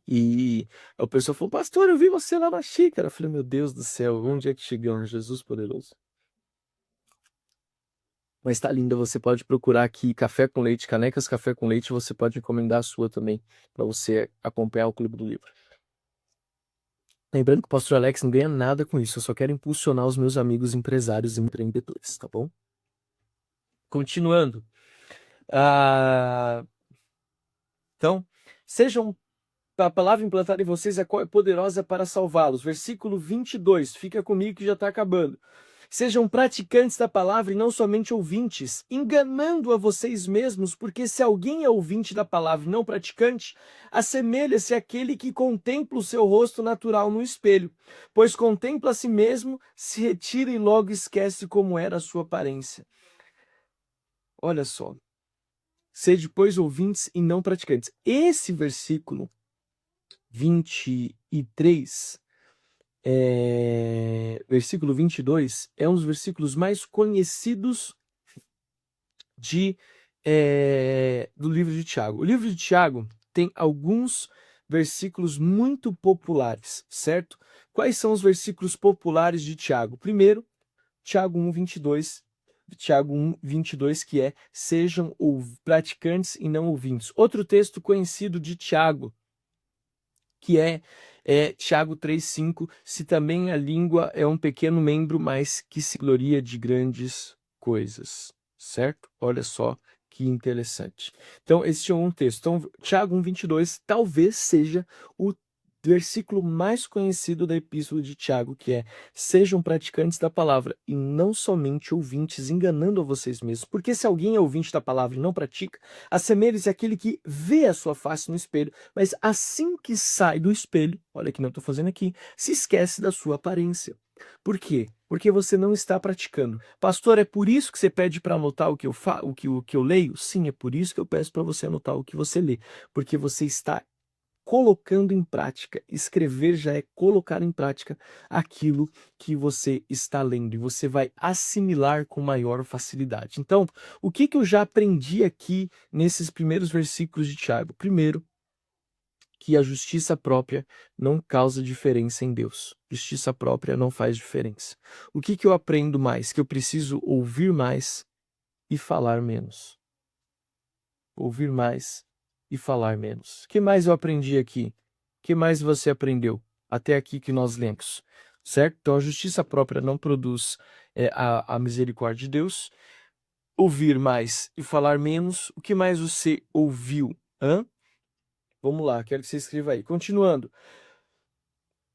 E o pessoal falou, pastor, eu vi você lá na xícara. Eu falei, meu Deus do céu, onde é que chegamos, Jesus poderoso? Mas tá linda, você pode procurar aqui Café com Leite, Canecas Café com Leite, você pode encomendar a sua também, para você acompanhar o Clube do Livro. Lembrando que o pastor Alex não ganha nada com isso, eu só quero impulsionar os meus amigos empresários e empreendedores, tá bom? Continuando. Então, sejam a palavra implantada em vocês é poderosa para salvá-los. Versículo 22, fica comigo que já está acabando. Sejam praticantes da palavra e não somente ouvintes, enganando a vocês mesmos, porque se alguém é ouvinte da palavra e não praticante, assemelha-se àquele que contempla o seu rosto natural no espelho, pois contempla a si mesmo, se retira e logo esquece como era a sua aparência. Olha só. Sede, pois, ouvintes e não praticantes. Esse versículo 23, versículo 22, é um dos versículos mais conhecidos do livro de Tiago. O livro de Tiago tem alguns versículos muito populares, certo? Quais são os versículos populares de Tiago? Primeiro, Tiago 1:22. Tiago 1:22, que é: sejam praticantes e não ouvintes. Outro texto conhecido de Tiago, que é Tiago 3:5, se também a língua é um pequeno membro, mas que se gloria de grandes coisas, certo? Olha só que interessante. Então, esse é um texto. Então, Tiago 1:22 talvez seja o versículo mais conhecido da epístola de Tiago, que é: sejam praticantes da palavra e não somente ouvintes, enganando a vocês mesmos. Porque se alguém é ouvinte da palavra e não pratica, assemelha-se àquele que vê a sua face no espelho, mas assim que sai do espelho, olha que não estou fazendo aqui, se esquece da sua aparência. Por quê? Porque você não está praticando. Pastor, é por isso que você pede para anotar o que eu leio? Sim, é por isso que eu peço para você anotar o que você lê, porque você está colocando em prática. Escrever já é colocar em prática aquilo que você está lendo e você vai assimilar com maior facilidade. Então, o que eu já aprendi aqui nesses primeiros versículos de Tiago? Primeiro, que a justiça própria não causa diferença em Deus. Justiça própria não faz diferença. O que eu aprendo mais? Que eu preciso ouvir mais e falar menos. Ouvir mais e falar menos. O que mais eu aprendi aqui? O que mais você aprendeu até aqui que nós lemos? Certo? Então, a justiça própria não produz a misericórdia de Deus. Ouvir mais e falar menos. O que mais você ouviu? Vamos lá, quero que você escreva aí. Continuando.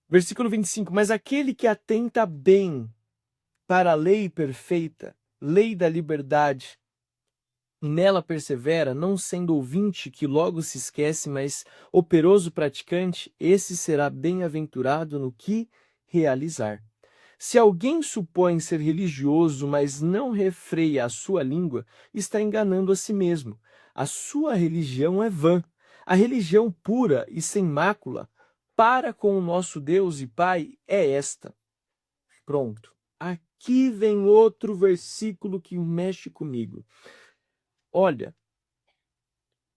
Versículo 25. Mas aquele que atenta bem para a lei perfeita, lei da liberdade, e nela persevera, não sendo ouvinte que logo se esquece, mas operoso praticante, esse será bem-aventurado no que realizar. Se alguém supõe ser religioso, mas não refreia a sua língua, está enganando a si mesmo. A sua religião é vã. A religião pura e sem mácula para com o nosso Deus e Pai é esta. Pronto. Aqui vem outro versículo que mexe comigo. Olha,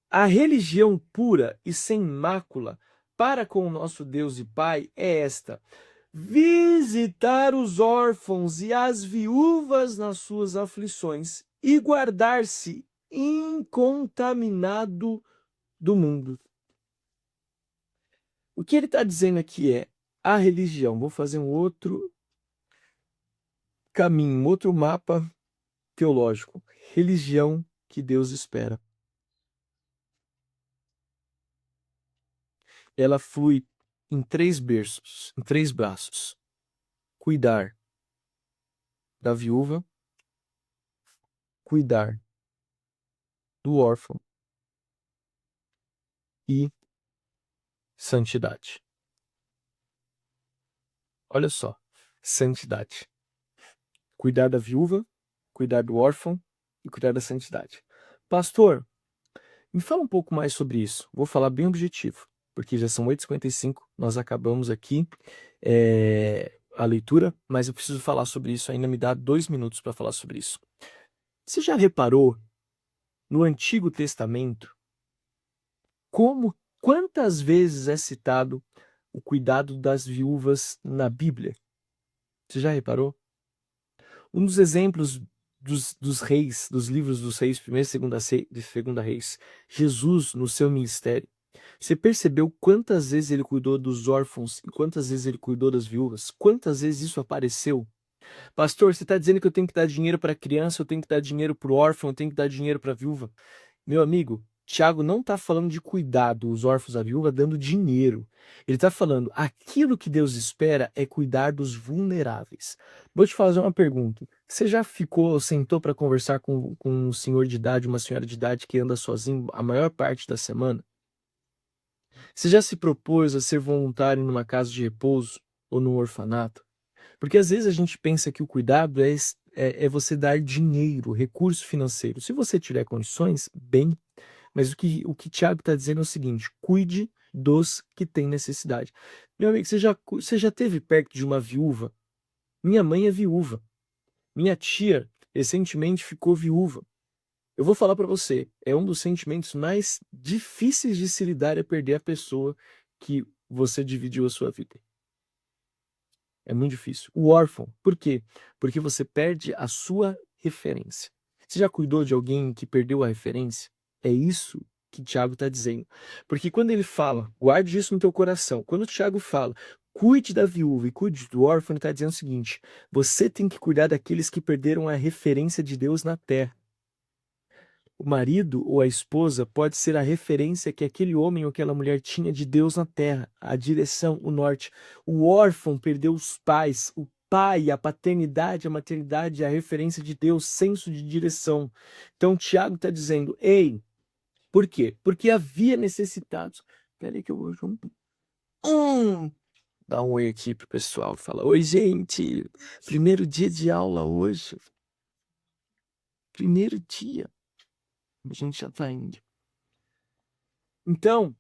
a religião pura e sem mácula para com o nosso Deus e Pai é esta: visitar os órfãos e as viúvas nas suas aflições e guardar-se incontaminado do mundo. O que ele está dizendo aqui é a religião. Vou fazer um outro caminho, um outro mapa teológico: religião que Deus espera. Ela flui em 3 berços, em 3 braços: cuidar da viúva, cuidar do órfão e santidade. Olha só, santidade. Cuidar da viúva, cuidar do órfão e cuidar da santidade. Pastor, me fala um pouco mais sobre isso. Vou falar bem objetivo, porque já são 8h55, nós acabamos aqui a leitura, mas eu preciso falar sobre isso ainda, me dá 2 minutos para falar sobre isso. Você já reparou no Antigo Testamento quantas vezes é citado o cuidado das viúvas na Bíblia? Você já reparou? Um dos exemplos dos reis, dos livros dos reis, 1ª e 2ª Reis, Jesus no seu ministério. Você percebeu quantas vezes ele cuidou dos órfãos e quantas vezes ele cuidou das viúvas? Quantas vezes isso apareceu? Pastor, você está dizendo que eu tenho que dar dinheiro para a criança, eu tenho que dar dinheiro para o órfão, eu tenho que dar dinheiro para a viúva? Meu amigo, Tiago não está falando de cuidar dos órfãos da viúva dando dinheiro. Ele está falando, aquilo que Deus espera é cuidar dos vulneráveis. Vou te fazer uma pergunta. Você já sentou para conversar com um senhor de idade, uma senhora de idade que anda sozinho a maior parte da semana? Você já se propôs a ser voluntário numa casa de repouso ou num orfanato? Porque às vezes a gente pensa que o cuidado é você dar dinheiro, recurso financeiro. Se você tiver condições, bem. Mas o que Tiago está dizendo é o seguinte: cuide dos que têm necessidade. Meu amigo, você já esteve perto de uma viúva? Minha mãe é viúva. Minha tia recentemente ficou viúva. Eu vou falar para você, é um dos sentimentos mais difíceis de se lidar, é perder a pessoa que você dividiu a sua vida. É muito difícil. O órfão, por quê? Porque você perde a sua referência. Você já cuidou de alguém que perdeu a referência? É isso que Tiago está dizendo. Porque quando ele fala, guarde isso no teu coração. Quando o Tiago fala, cuide da viúva e cuide do órfão, ele está dizendo o seguinte: você tem que cuidar daqueles que perderam a referência de Deus na terra. O marido ou a esposa pode ser a referência que aquele homem ou aquela mulher tinha de Deus na terra, a direção, o norte. O órfão perdeu os pais, o pai, a paternidade, a maternidade, a referência de Deus, senso de direção. Então, Tiago está dizendo, ei, por quê? Porque havia necessitados. Peraí que eu vou junto. Dá um oi aqui pro pessoal. Fala, oi, gente. Primeiro dia de aula hoje. Primeiro dia. A gente já tá indo. Então,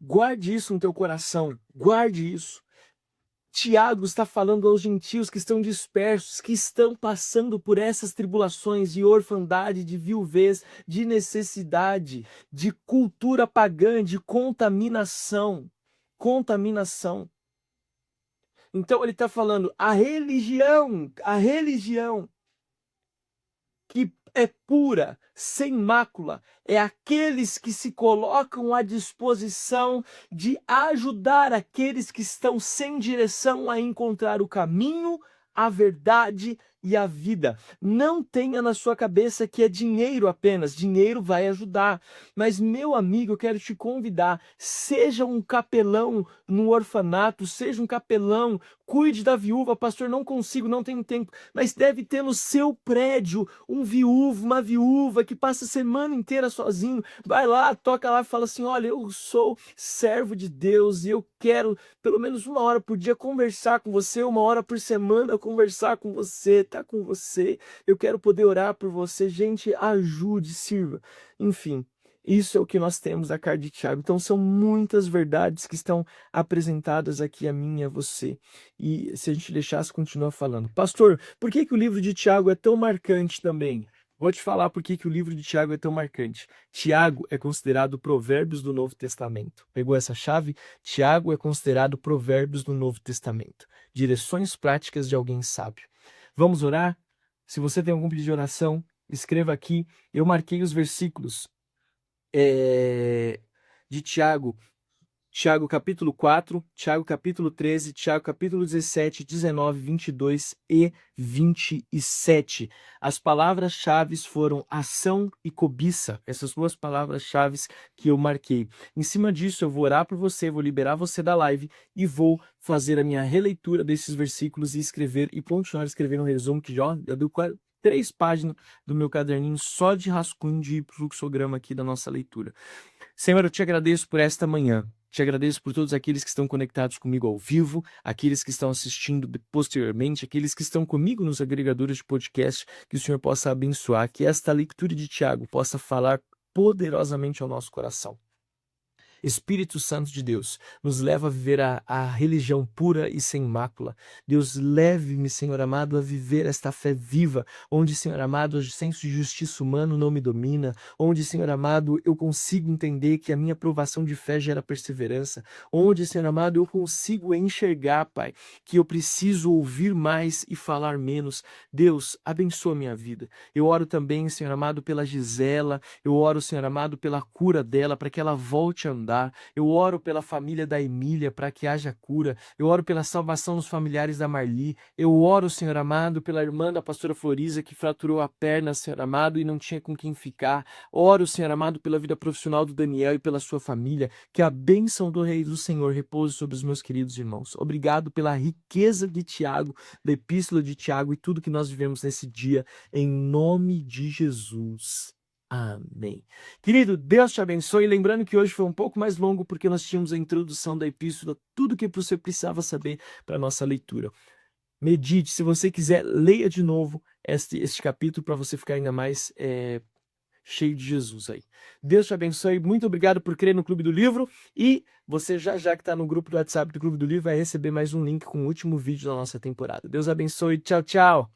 guarde isso no teu coração. Guarde isso. Tiago está falando aos gentios que estão dispersos, que estão passando por essas tribulações de orfandade, de viuvez, de necessidade, de cultura pagã, de contaminação. Contaminação. Então ele está falando, a religião que é pura, sem mácula, é aqueles que se colocam à disposição de ajudar aqueles que estão sem direção a encontrar o caminho, a verdade e a vida. Não tenha na sua cabeça que é dinheiro apenas, dinheiro vai ajudar. Mas, meu amigo, eu quero te convidar, seja um capelão no orfanato, seja um capelão, cuide da viúva, pastor, não consigo, não tenho tempo, mas deve ter no seu prédio um viúvo, uma viúva que passa a semana inteira sozinho, vai lá, toca lá e fala assim, olha, eu sou servo de Deus e eu quero pelo menos 1 hora por dia conversar com você, 1 hora por semana conversar com você, tá com você, eu quero poder orar por você, gente, ajude, sirva, enfim. Isso é o que nós temos da carta de Tiago. Então são muitas verdades que estão apresentadas aqui a mim e a você. E se a gente deixasse continuar falando. Pastor, por que o livro de Tiago é tão marcante também? Vou te falar por que o livro de Tiago é tão marcante. Tiago é considerado Provérbios do Novo Testamento. Pegou essa chave? Tiago é considerado Provérbios do Novo Testamento. Direções práticas de alguém sábio. Vamos orar? Se você tem algum pedido de oração, escreva aqui. Eu marquei os versículos de Tiago Tiago capítulo 4, Tiago capítulo 13, Tiago capítulo 17, 19, 22 e 27. As palavras-chave foram ação e cobiça, essas duas palavras-chave que eu marquei. Em cima disso, eu vou orar por você, vou liberar você da live e vou fazer a minha releitura desses versículos e escrever e continuar escrevendo um resumo que já deu 3 páginas do meu caderninho só de rascunho de fluxograma aqui da nossa leitura. Senhor, eu te agradeço por esta manhã. Te agradeço por todos aqueles que estão conectados comigo ao vivo, aqueles que estão assistindo posteriormente, aqueles que estão comigo nos agregadores de podcast, que o Senhor possa abençoar, que esta leitura de Tiago possa falar poderosamente ao nosso coração. Espírito Santo de Deus, nos leva a viver a religião pura e sem mácula. Deus, leve-me, Senhor amado, a viver esta fé viva, onde, Senhor amado, o senso de justiça humano não me domina, onde, Senhor amado, eu consigo entender que a minha provação de fé gera perseverança, onde, Senhor amado, eu consigo enxergar, Pai, que eu preciso ouvir mais e falar menos. Deus, abençoa minha vida. Eu oro também, Senhor amado, pela Gisela, eu oro, Senhor amado, pela cura dela, para que ela volte a andar. Eu oro pela família da Emília, para que haja cura. Eu oro pela salvação dos familiares da Marli. Eu oro, Senhor amado, pela irmã da pastora Florisa, que fraturou a perna, Senhor amado, e não tinha com quem ficar. Oro, Senhor amado, pela vida profissional do Daniel e pela sua família. Que a bênção do Rei do Senhor repouse sobre os meus queridos irmãos. Obrigado pela riqueza de Tiago, da epístola de Tiago e tudo que nós vivemos nesse dia, em nome de Jesus. Amém. Querido, Deus te abençoe. Lembrando que hoje foi um pouco mais longo porque nós tínhamos a introdução da epístola, tudo que você precisava saber para a nossa leitura. Medite, se você quiser, leia de novo este capítulo para você ficar ainda mais cheio de Jesus aí. Deus te abençoe. Muito obrigado por crer no Clube do Livro. E você já que está no grupo do WhatsApp do Clube do Livro vai receber mais um link com o último vídeo da nossa temporada. Deus abençoe. Tchau, tchau.